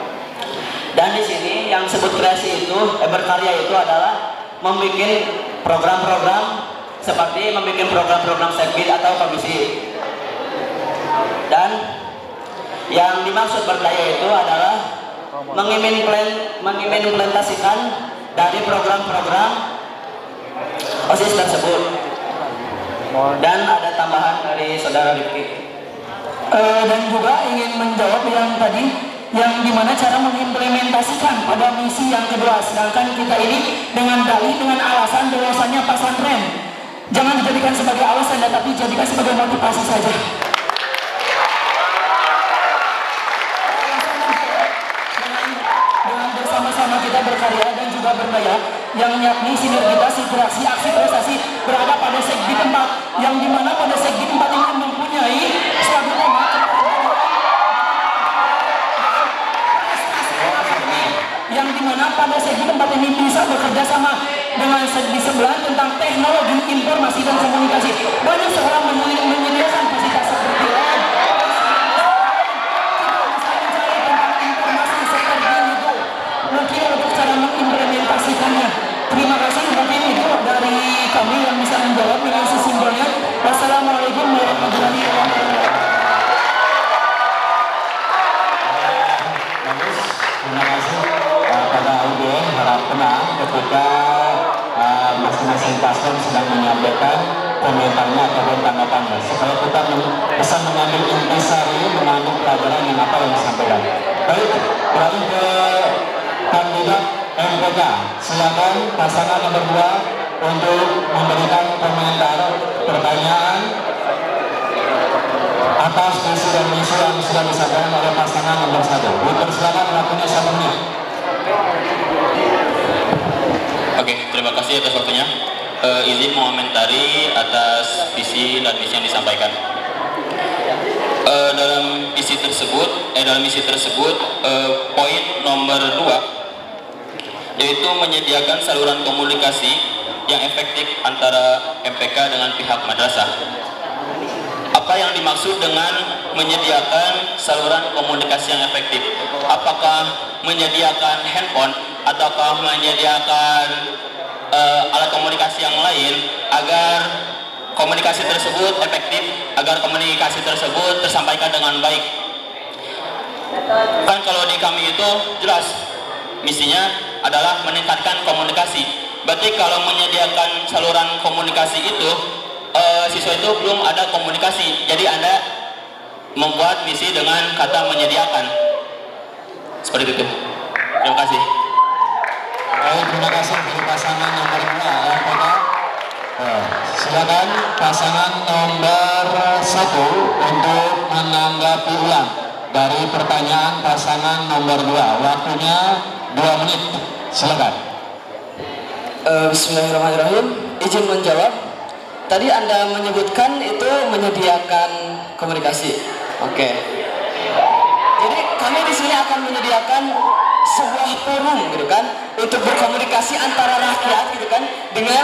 Dan di sini yang disebut kreasi itu, berkarya itu adalah membuat program-program seperti membuat program-program sekbid atau komisi. Dan yang dimaksud berdaya itu adalah mengimplementasikan dari program-program OSIS tersebut. Dan ada tambahan dari saudara Rifki. Dan juga ingin menjawab yang tadi yang dimana cara mengimplementasikan pada misi yang kedua, sedangkan kita ini dengan dalih dengan alasan bahwasannya pesantren jangan dijadikan sebagai alasan tetapi jadikan sebagai motivasi saja. Dengan bersama-sama kita berkarya dan juga berdaya yang yakni sinergitas interaksi aksi prestasi berada pada segi tempat yang dimana pada segi tempat ini mempunyai suatu tema yang dimana pada segi tempat ini bisa bekerja sama dengan segi sebelah tentang teknologi informasi dan komunikasi. Banyak seorang menyediakan fasilitas seperti lain. Informasi seperti itu mungkin untuk cara mengimplementasikannya. Terima kasih, mungkin itu dari kami yang bisa menjawab dengan sesimpelnya. Wassalamualaikum warahmatullahi wabarakatuh. Terima kasih pada audien, harap tenang ketika masing-masing paslon sedang menyampaikan komentarnya ataupun tanggapannya supaya kita bisa mengambil intisari, mengambil pelajaran yang apa yang disampaikan. Baik, beralih ke kandidat MPK. Silakan pasangan nomor 2 untuk memberikan komentar pertanyaan atas visi dan misi yang sudah disampaikan oleh pasangan nomor 1. Dipersilakan, waktunya 1 menit. Oke, terima kasih atas waktunya. Izin mengomentari atas visi dan misi yang disampaikan. Dalam misi tersebut, poin nomor 2 yaitu menyediakan saluran komunikasi yang efektif antara MPK dengan pihak madrasah. Apa yang dimaksud dengan menyediakan saluran komunikasi yang efektif? Apakah menyediakan handphone ataukah menyediakan alat komunikasi yang lain agar komunikasi tersebut efektif, agar komunikasi tersebut tersampaikan dengan baik? Kan kalau di kami itu jelas misinya adalah meningkatkan komunikasi. Berarti kalau menyediakan saluran komunikasi itu siswa itu belum ada komunikasi, jadi Anda membuat misi dengan kata menyediakan. Seperti itu. Terima kasih. Baik, terima kasih dari pasangan nomor 2 MPK. Silakan pasangan nomor 1 untuk menanggapi ulang dari pertanyaan pasangan nomor 2. Waktunya 2 menit. Silakan. Bismillahirrahmanirrahim. Izin menjawab. Tadi Anda menyebutkan itu menyediakan komunikasi. Oke. Jadi kami di sini akan menyediakan sebuah forum gitu kan untuk berkomunikasi antara rakyat gitu kan dengan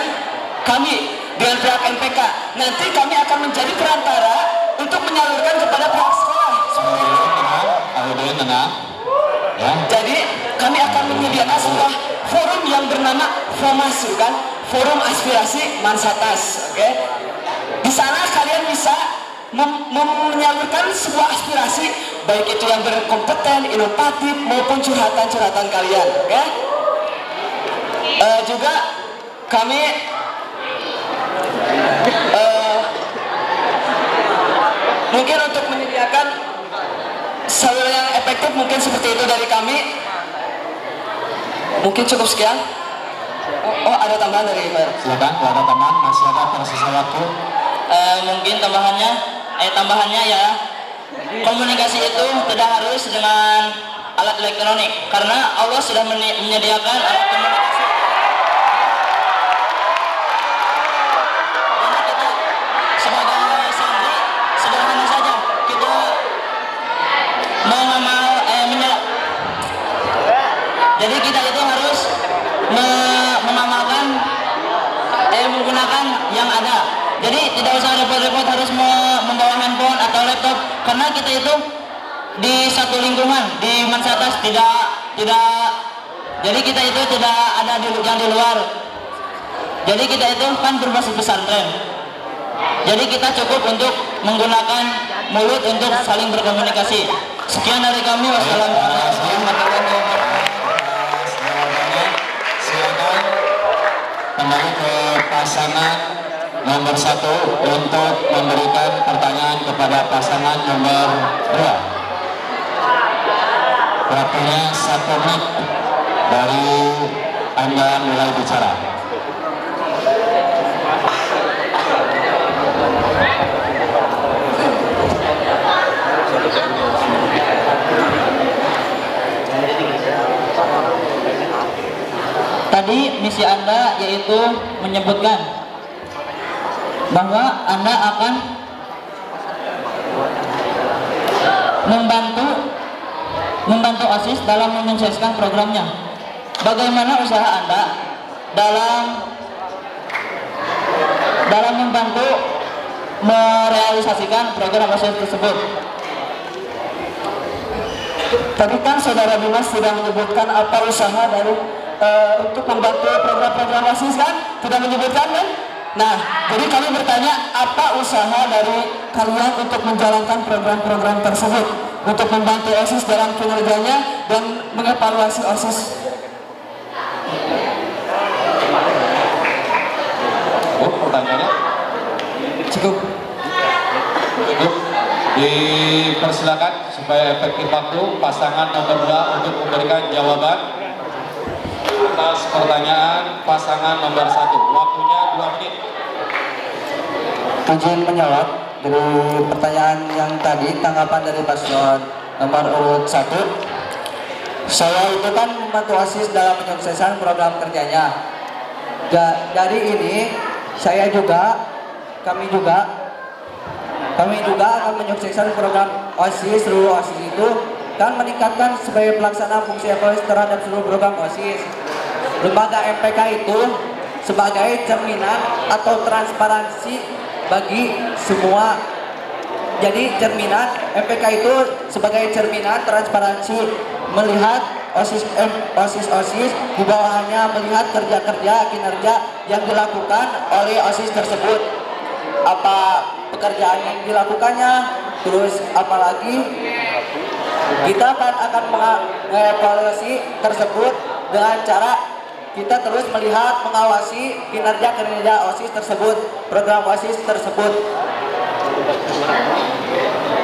kami, dengan pihak MPK. Nanti kami akan menjadi perantara untuk menyalurkan kepada pihak sekolah. Tenang. Ya. Jadi kami akan menyediakan sebuah forum yang bernama FOMAS kan, Forum Aspirasi Mansatas. Oke. Di sana kalian bisa menyalurkan sebuah aspirasi, baik itu yang berkompeten, inovatif maupun curhatan-curhatan kalian. Oke. Juga kami mungkin untuk menyediakan saluran yang efektif mungkin seperti itu dari kami. Mungkin cukup sekian. Oh, ada tambahan dari Mbak. Silakan, kalau ada tambahan, masih ada tersisa waktu. Mungkin tambahannya ya, komunikasi itu tidak harus dengan alat elektronik, karena Allah sudah menyediakan alat komunikasi. Karena kita sebagai santri sederhana saja, kita mengamal jadi kita itu harus mengamalkan menggunakan yang ada. Jadi tidak usah repot-repot harus membawa handphone atau laptop, karena kita itu di satu lingkungan di Mansatas tidak jadi kita itu tidak ada yang di luar. Jadi kita itu kan berbasis pesantren. Jadi kita cukup untuk menggunakan mulut untuk saling berkomunikasi. Sekian dari kami. Wassalamualaikum warahmatullahi wabarakatuh. Silakan kembali ke pasangan nomor 1 untuk memberikan pertanyaan kepada pasangan nomor 2. Waktunya 1 menit dari Anda mulai bicara. Tadi misi Anda yaitu menyebutkan bahwa Anda akan membantu OSIS dalam menyukseskan programnya. Bagaimana usaha Anda dalam membantu merealisasikan program OSIS tersebut? Tadi kan Saudara Dimas sudah menyebutkan apa usaha dari untuk membantu program-program OSIS kan? Tidak menyebutkan kan? Nah, jadi kami bertanya apa usaha dari kalian untuk menjalankan program-program tersebut, untuk membantu OSIS dalam kinerjanya dan mengevaluasi OSIS. Pertanyaannya? Cukup. Dipersilakan supaya efektif waktu pasangan nomor 2 untuk memberikan jawaban atas pertanyaan pasangan nomor 1. Waktunya 2 menit. Izin menjawab dari pertanyaan yang tadi, tanggapan dari paslon nomor urut 1. Saya itu kan membantu OSIS dalam penyuksesan program kerjanya. Dari ini kami juga akan menyukseskan program OSIS. Seluruh OSIS itu kan meningkatkan sebagai pelaksana fungsi evaluasi terhadap seluruh program OSIS. Lembaga MPK itu sebagai cerminan atau transparansi bagi semua. Jadi cerminan MPK itu sebagai cerminan transparansi melihat OSIS di bawahnya, melihat kerja-kerja kinerja yang dilakukan oleh OSIS tersebut, apa pekerjaan yang dilakukannya, terus apalagi kita akan mengevaluasi tersebut dengan cara kita terus melihat, mengawasi kinerja OSIS tersebut, program OSIS tersebut.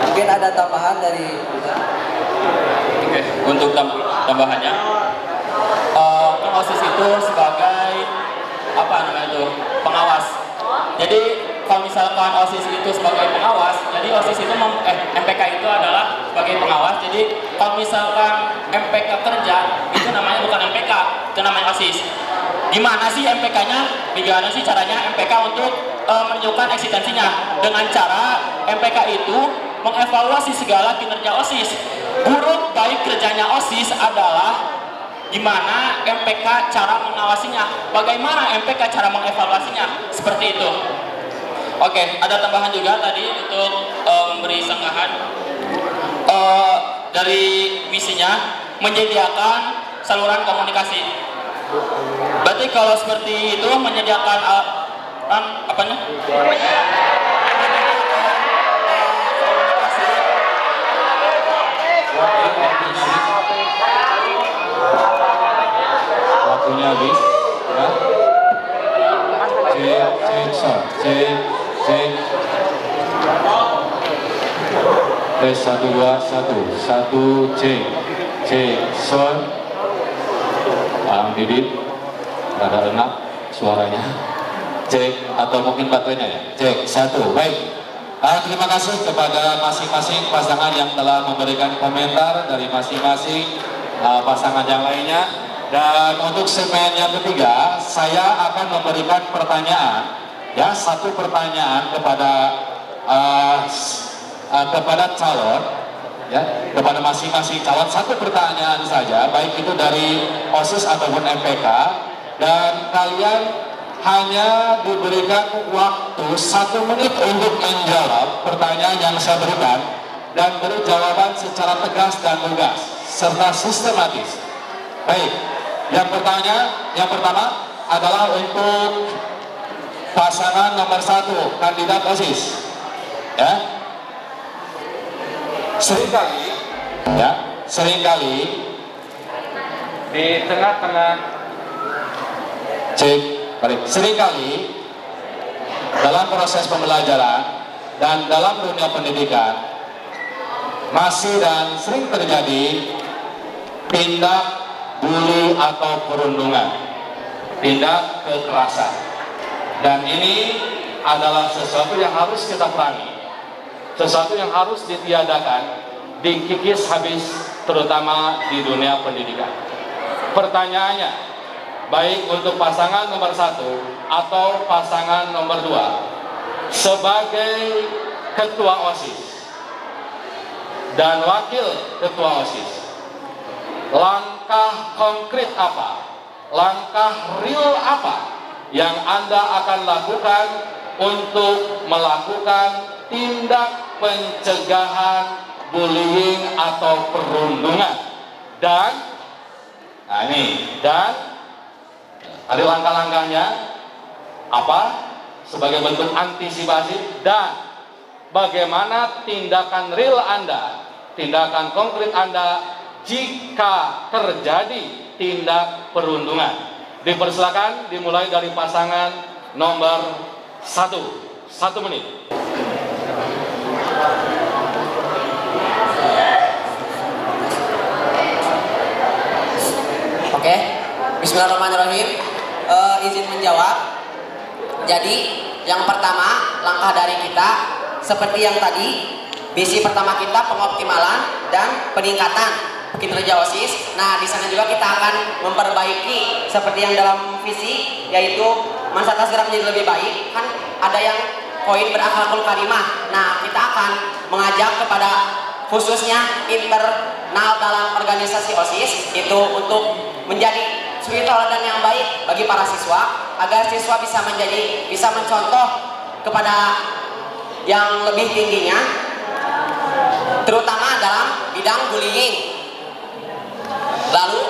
Mungkin ada tambahan dari Oke, untuk tambahannya, kan OSIS itu sebagai apa namanya itu, pengawas. Jadi kalau misalkan OSIS itu sebagai pengawas, jadi OSIS itu MPK itu adalah sebagai pengawas. Jadi kalau misalkan MPK kerja, itu namanya bukan MPK, itu namanya OSIS. Gimana sih MPK-nya? Bagaimana sih caranya MPK untuk menunjukkan eksistensinya? Dengan cara MPK itu mengevaluasi segala kinerja OSIS. Buruk baik kerjanya OSIS adalah gimana MPK cara mengawasinya, bagaimana MPK cara mengevaluasinya, seperti itu. Oke, ada tambahan juga tadi untuk memberi sanggahan dari misinya menyediakan saluran komunikasi. Berarti kalau seperti itu menyediakan apanya? Waktunya habis ya. Cek tes 1 2 1 cek son. Bang Didit rada enak suaranya. Cek atau mungkin baterainya ya. Cek 1. Baik. Terima kasih kepada masing-masing pasangan yang telah memberikan komentar dari masing-masing pasangan yang lainnya. Dan untuk segmen yang ketiga, saya akan memberikan pertanyaan, ya, satu pertanyaan kepada calon, ya, kepada masing-masing calon satu pertanyaan saja, baik itu dari OSIS ataupun MPK, dan kalian hanya diberikan waktu 1 menit untuk menjawab pertanyaan yang saya berikan dan beri jawaban secara tegas dan lugas serta sistematis. Baik. Yang pertama adalah untuk pasangan nomor 1 kandidat OSIS, ya. Seringkali di tengah-tengah seringkali dalam proses pembelajaran dan dalam dunia pendidikan masih dan sering terjadi tindak bully atau perundungan, tindak kekerasan, dan ini adalah sesuatu yang harus kita perangi, sesuatu yang harus ditiadakan, dikikis habis, terutama di dunia pendidikan. Pertanyaannya, baik untuk pasangan nomor 1 atau pasangan nomor 2, sebagai ketua OSIS dan wakil ketua OSIS, langkah konkret apa, langkah real apa yang Anda akan lakukan untuk melakukan tindak pencegahan bullying atau perundungan? Dan ada langkah-langkahnya apa sebagai bentuk antisipasi, dan bagaimana tindakan real Anda, tindakan konkret Anda jika terjadi tindak perundungan. Dipersilakan dimulai dari pasangan nomor 1. 1 menit. Oke, bismillahirrahmanirrahim. Izin menjawab. Jadi yang pertama langkah dari kita seperti yang tadi, misi pertama kita pengoptimalan dan peningkatan kinerja OSIS. Nah, di sana juga kita akan memperbaiki seperti yang dalam visi, yaitu masa tasgara menjadi lebih baik. Kan ada yang poin berakhlakul karimah. Nah, kita akan mengajak kepada khususnya internal dalam organisasi OSIS itu untuk menjadi suri teladan yang baik bagi para siswa, agar siswa bisa mencontoh kepada yang lebih tingginya, terutama dalam bidang bullying. Lalu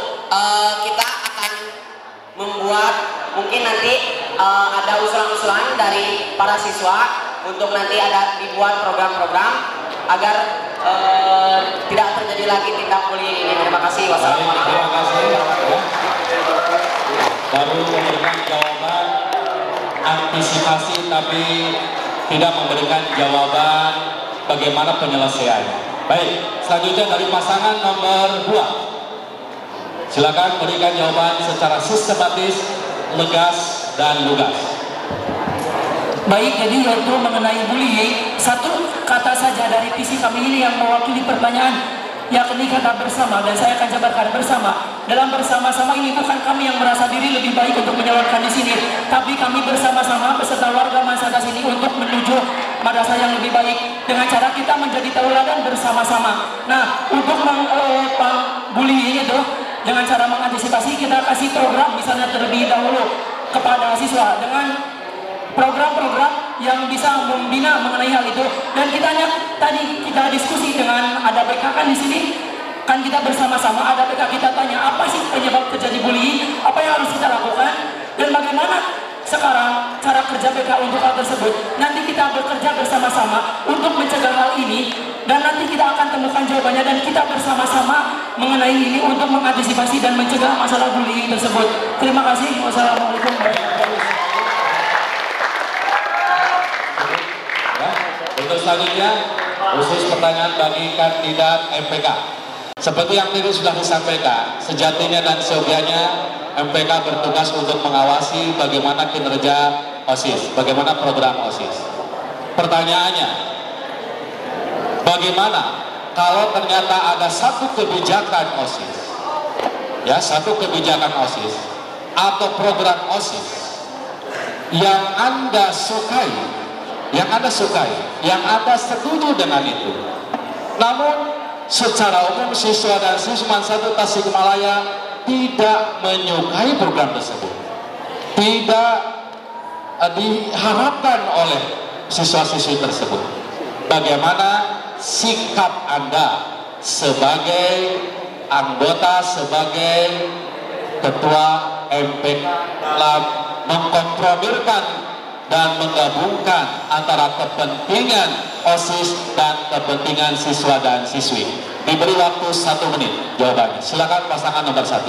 kita akan membuat mungkin nanti ada usulan-usulan dari para siswa untuk nanti ada dibuat program-program agar tidak terjadi lagi tindak bullying ini. Terima kasih. Wassalamualaikum. Terima kasih. Baru memberikan jawaban antisipasi tapi tidak memberikan jawaban bagaimana penyelesaiannya. Baik, selanjutnya dari pasangan nomor 2. Silakan berikan jawaban secara sistematis, legas, dan lugas. Baik, jadi yaitu mengenai bullying, satu kata saja dari visi kami ini yang mewakili pertanyaan, yakni kata bersama, dan saya akan jabarkan bersama. Dalam bersama-sama ini bukan kami yang merasa diri lebih baik untuk menyalurkan di sini, tapi kami bersama-sama beserta warga masyarakat sini untuk menuju madrasah yang lebih baik dengan cara kita menjadi tauladan bersama-sama. Nah, untuk bullying itu dengan cara mengantisipasi, kita kasih program misalnya terlebih dahulu kepada siswa dengan program-program yang bisa membina mengenai hal itu. Dan tadi kita diskusi dengan ada BK kan di sini, kan kita bersama-sama ada BK, kita tanya apa sih penyebab terjadi bullying, apa yang harus kita lakukan, dan bagaimana sekarang cara kerja BK untuk hal tersebut. Nanti kita bekerja bersama-sama untuk mencegah hal ini, dan nanti kita akan temukan jawabannya, dan kita bersama-sama mengenai ini untuk mengantisipasi dan mencegah masalah bullying tersebut. Terima kasih. Wassalamualaikum warahmatullahi wabarakatuh. Untuk selanjutnya, khusus pertanyaan bagi kandidat MPK. Seperti yang tadi sudah disampaikan, sejatinya dan seyogianya MPK bertugas untuk mengawasi bagaimana kinerja OSIS, bagaimana program OSIS. Pertanyaannya, bagaimana kalau ternyata ada satu kebijakan OSIS, ya satu kebijakan OSIS atau program OSIS yang Anda sukai, yang Anda setuju dengan itu, namun secara umum siswa dan siswa satu Tasikmalaya tidak menyukai program tersebut, tidak diharapkan oleh siswa-siswi tersebut. Bagaimana sikap Anda sebagai anggota, sebagai ketua MPK dalam mengkompromikan dan menggabungkan antara kepentingan OSIS dan kepentingan siswa dan siswi? Diberi waktu 1 menit jawabannya. Silakan pasangan nomor 1.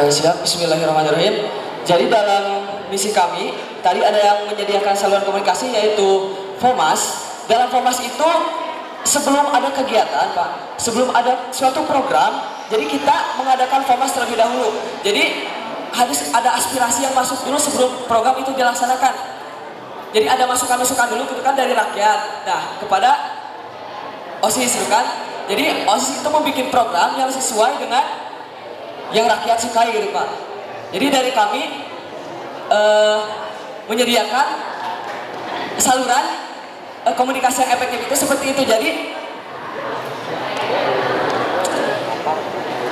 Siap, bismillahirrahmanirrahim. Jadi dalam misi kami, tadi ada yang menyediakan saluran komunikasi yaitu FOMAS. Dalam FOMAS itu sebelum ada kegiatan, Pak, sebelum ada suatu program, jadi kita mengadakan FOMAS terlebih dahulu. Jadi harus ada aspirasi yang masuk dulu sebelum program itu dilaksanakan. Jadi ada masukan-masukan dulu gitu kan dari rakyat. Nah, kepada OSIS gitu kan. Jadi OSIS itu membuat program yang sesuai dengan yang rakyat sukai gitu Pak. Jadi dari kami menyediakan saluran komunikasi yang efektif itu seperti itu.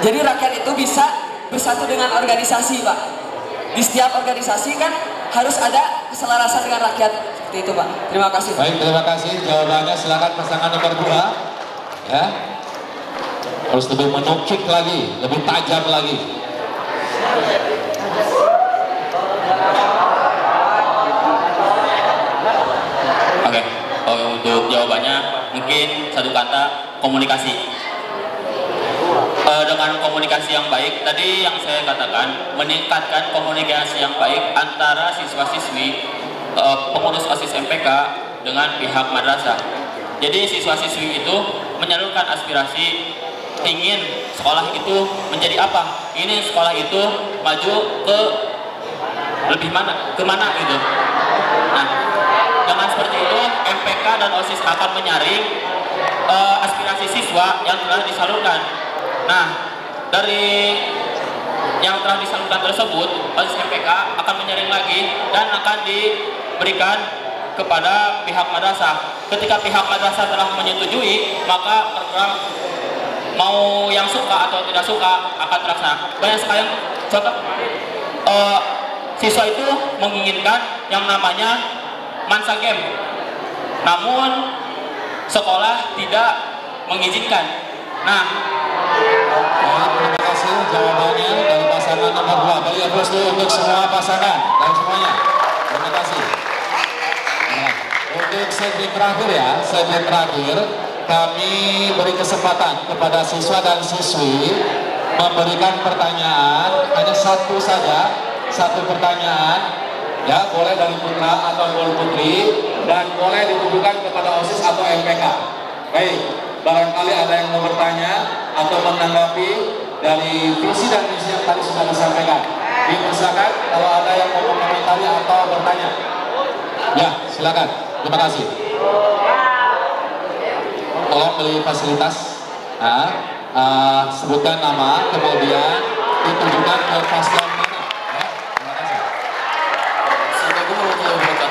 Jadi rakyat itu bisa bersatu dengan organisasi, Pak. Di setiap organisasi kan harus ada keselarasan dengan rakyat, seperti itu, Pak. Terima kasih. Baik, terima kasih jawabannya. Silakan pasangan nomor 2. Ya, harus lebih menukik lagi, lebih tajam lagi. Oke, untuk jawabannya mungkin satu kata, komunikasi. Dengan komunikasi yang baik, tadi yang saya katakan, meningkatkan komunikasi yang baik antara siswa-siswi pengurus OSIS MPK dengan pihak madrasah. Jadi siswa-siswi itu menyalurkan aspirasi ingin sekolah itu menjadi apa, ini sekolah itu maju ke lebih kemana gitu. Nah, dengan seperti itu MPK dan OSIS akan menyaring aspirasi siswa yang telah disalurkan. Nah, dari yang telah disalurkan tersebut, OSIS MPK akan menyaring lagi dan akan diberikan kepada pihak madrasah. Ketika pihak madrasah telah menyetujui, maka program mau yang suka atau tidak suka akan terlaksana. Banyak sekali contoh kemarin siswa itu menginginkan yang namanya Mansa Game, namun sekolah tidak mengizinkan. Nah, terima kasih jawabannya dari pasangan nomor 2. Beri aplaus dulu untuk semua pasangan dan semuanya. Terima kasih. Nah, untuk segmen terakhir ya, segmen terakhir kami beri kesempatan kepada siswa dan siswi memberikan pertanyaan, hanya satu saja, satu pertanyaan, ya boleh dari putra atau putri dan boleh ditujukan kepada OSIS atau MPK. Baik, barangkali ada yang mau bertanya atau menanggapi dari visi dan misi yang tadi sudah disampaikan. Dipersilakan kalau ada yang mau mengomentari atau bertanya. Ya, silakan. Terima kasih. Tolong beli fasilitas. Sebutkan nama, kemudian ditujukan ke paslon mana. Ya, terima kasih. Assalamualaikum warahmatullahi wabarakatuh.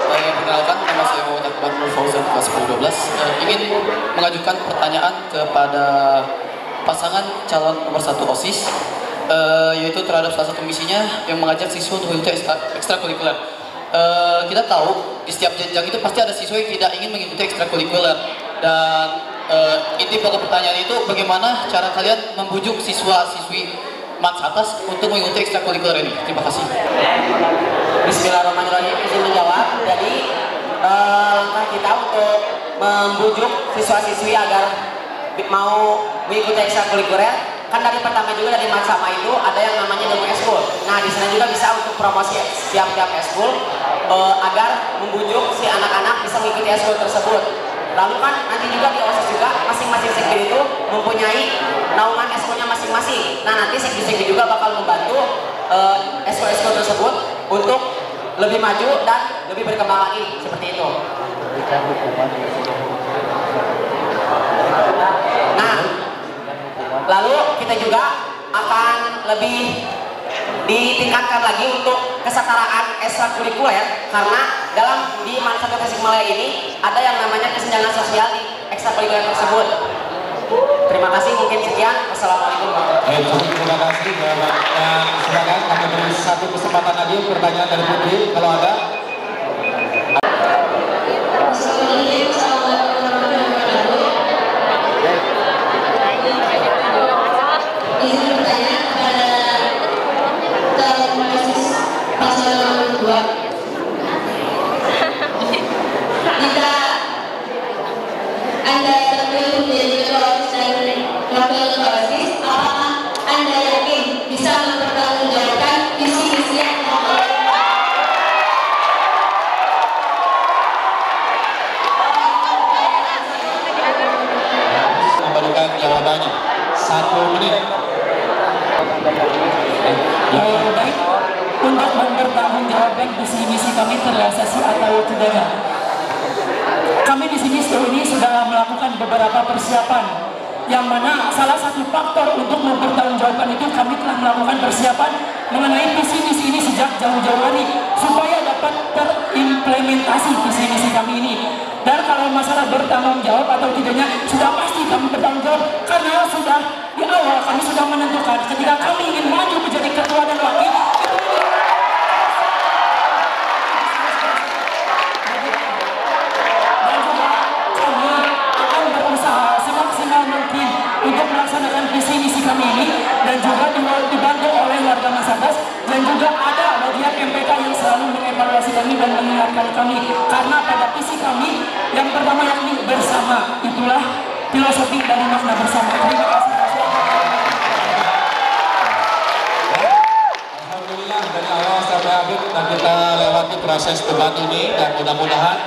Saya perkenalkan, nama saya Muhammad Akbar Nur Fauzan, kelas 10-12. Ingin mengajukan pertanyaan kepada pasangan calon nomor 1 OSIS, yaitu terhadap salah satu misinya yang mengajak siswa untuk mengikuti ekstrakurikuler. Kita tahu di setiap jenjang itu pasti ada siswa yang tidak ingin mengikuti ekstrakurikuler, dan inti pokok pertanyaan itu bagaimana cara kalian membujuk siswa-siswi Mans atas untuk mengikuti ekstrakurikuler ini. Terima kasih. Bismillahirrahmanirrahim. Izin menjawab. Jadi langkah kita untuk membujuk siswa-siswi agar mau mengikuti ekstrakurikuler, kan dari pertama juga dari Mansama itu ada yang namanya demo eskul. Nah, di sana juga bisa untuk promosi tiap-tiap eskul agar membujuk si anak-anak bisa mengikuti eskul tersebut. Lalu kan nanti juga di OSIS juga masing-masing sektor itu mempunyai naungan eskulnya masing-masing. Nah, nanti sektor-sektor juga bakal membantu eskul-eskul tersebut untuk lebih maju dan lebih berkembang lagi seperti itu. Nah, lalu kita juga akan lebih ditingkatkan lagi untuk kesetaraan ekstrakurikuler, karena dalam di Mans 1 Tasikmalaya ini ada yang namanya kesenjangan sosial di ekstrakurikuler tersebut. Terima kasih, mungkin sekian. Wassalamualaikum warahmatullahi wabarakatuh. Terima kasih jawabannya. Silakan kami beri satu kesempatan lagi pertanyaan dari Putri kalau ada. Izin bertanya kepada calon OSIS paslon nomor 2. Jika Anda terpilih menjadi ketua OSIS dan wakil ketua OSIS, apakah Anda yakin bisa mempertanggungjawabkan visi-misi yang memberikan jawabannya 1 menit. Baik, untuk mempertanggungjawabkan visi misi kami terrealisasi atau tidaknya, kami di sini sejauh ini sudah melakukan beberapa persiapan, yang mana salah satu faktor untuk mempertanggungjawabkan itu kami telah melakukan persiapan mengenai visi misi ini sejak jauh-jauh hari supaya dapat terimplementasi visi misi kami ini. Dan kalau masalah bertanggung jawab atau tidaknya, sudah pasti kami bertanggung jawab, karena sudah di awal kami sudah menentukan ketika kami ingin maju menjadi ketua dan wakil. Dan juga kami akan berusaha semaksimal mungkin untuk melaksanakan visi misi kami ini, dan juga dibantu oleh warga Masadas, dan juga ada bagian MPK yang selalu mengevaluasi kami dan mengingatkan kami, karena pada visi kami yang pertama yakni bersama, itulah filosofi dari makna bersama. Terima kasih. Alhamdulillah dari awal sampai akhir kita lewati proses debat ini, dan mudah-mudahan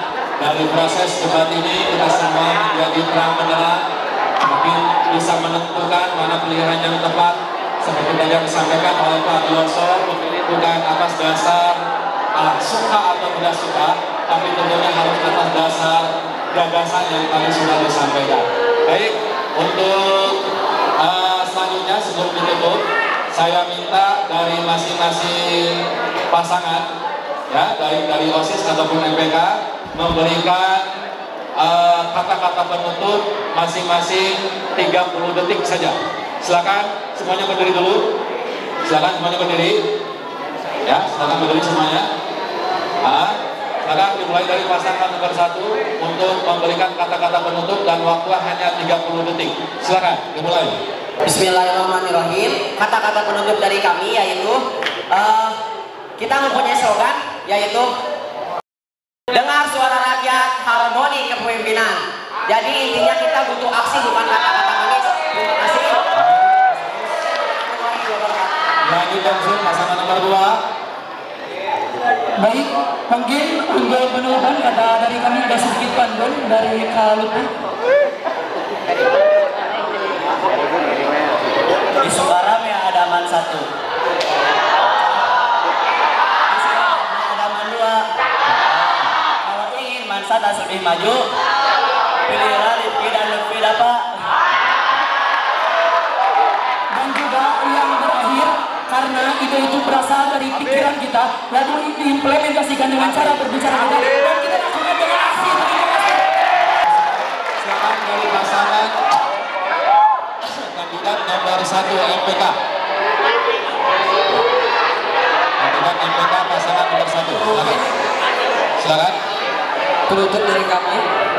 dari proses debat ini kita semua menjadi terang benderang, mungkin bisa menentukan mana pilihan yang tepat seperti tadi yang disampaikan oleh Pak Dioso, memilih bukan atas dasar suka atau tidak suka, tapi tentunya harus atas dasar gagasan yang tadi sudah disampaikan. Baik, untuk selanjutnya sebelum ditutup, saya minta dari masing-masing pasangan, ya, dari OSIS ataupun MPK, memberikan kata-kata penutup masing-masing 30 detik saja. Silakan semuanya berdiri dulu. Silakan semuanya berdiri. Ya, silakan berdiri semuanya. Silakan dimulai dari pasangan nomor 1 untuk memberikan kata-kata penutup dan waktu hanya 30 detik. Silakan dimulai. Bismillahirrahmanirrahim. Kata-kata penutup dari kami yaitu kita mempunyai slogan yaitu dengar suara rakyat, harmoni kepemimpinan. Jadi intinya kita butuh aksi, bukan kata-kata manis. Terima kasih. Jadi langsung pasangan nomor 2. Baik, mungkin untuk penutupan kata dari kami ada sedikit pantun dari Kalupi. Di Sukaram ya ada man 1, di Sukaram ada man 2. Kalau ingin man 1 lebih maju, pilihlah Rifki dan Lutfi dapat. Dan juga yang terakhir, karena ide itu berasal dari pikiran kita, lalu diimplementasikan dengan cara berbicara kita, dan kita lakukan dengan aksi. Silakan dari pasangan kandidat nomor 1 MPK. Kandidat MPK pasangan nomor 1. Silakan. Silakan. Penutup dari kami.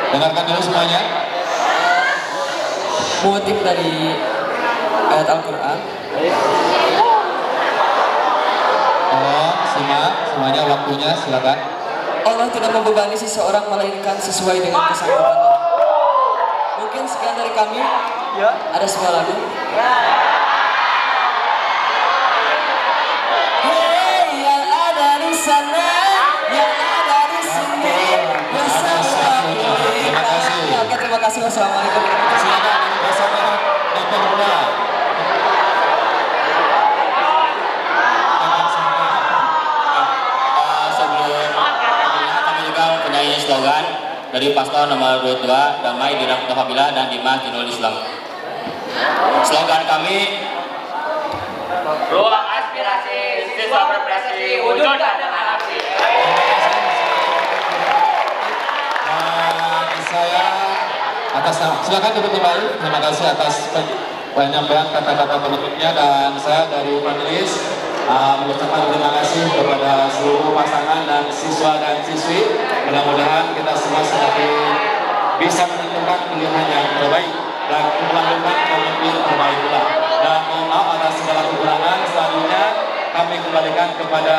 Dengarkan dulu semuanya. Motif dari ayat Al-Quran. Simak semuanya, waktunya silakan. Allah tidak membebani seseorang melainkan sesuai dengan kesanggupannya. Mungkin sekian dari kami. Ya. Ada sebuah lagu. Hey, yang ada di sana, yang ada di sini, bersama Terima kasih. Oke, terima kasih. Wassalamualaikum. Silakan pasangan nomor 2. Slogan dari paslon nomor 22, damai di Alhamdulillah dan Dimas Dinul Islam. Slogan kami, ruang aspirasi, siswa berprestasi, wujudkan dengan aksi. Saya atas silakan duduk kembali. Terima kasih atas penyampaian kata-kata penutupnya, dan saya dari panelis mengucapkan terima kasih kepada seluruh pasangan dan siswa dan siswi. Mudah-mudahan kita semua semakin bisa menentukan pilihan yang terbaik dan melahirkan pemimpin terbaik pula. Dan mohon maaf atas segala kekurangan. Selanjutnya kami kembalikan kepada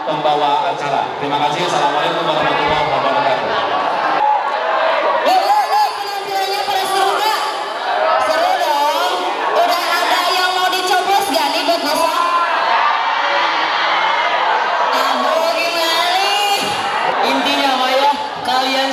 pembawa acara. Terima kasih. Assalamualaikum warahmatullahi wabarakatuh.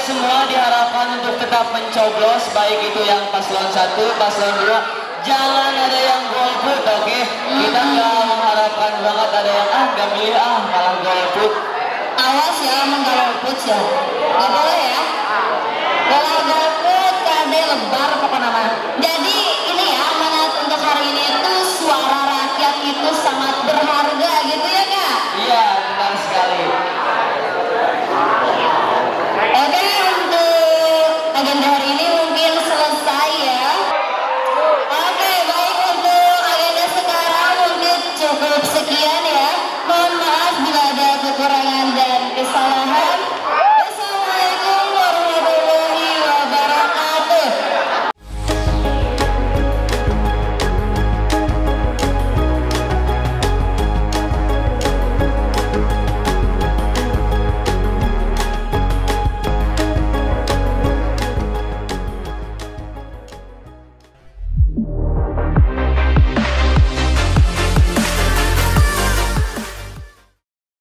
Semua diharapkan untuk tetap mencoblos, baik itu yang paslon 1, paslon 2, jangan ada yang golput, oke? Kita nggak mengharapkan banget ada yang nggak milih malah golput. Awas ya, menggolput ya, nggak boleh ya.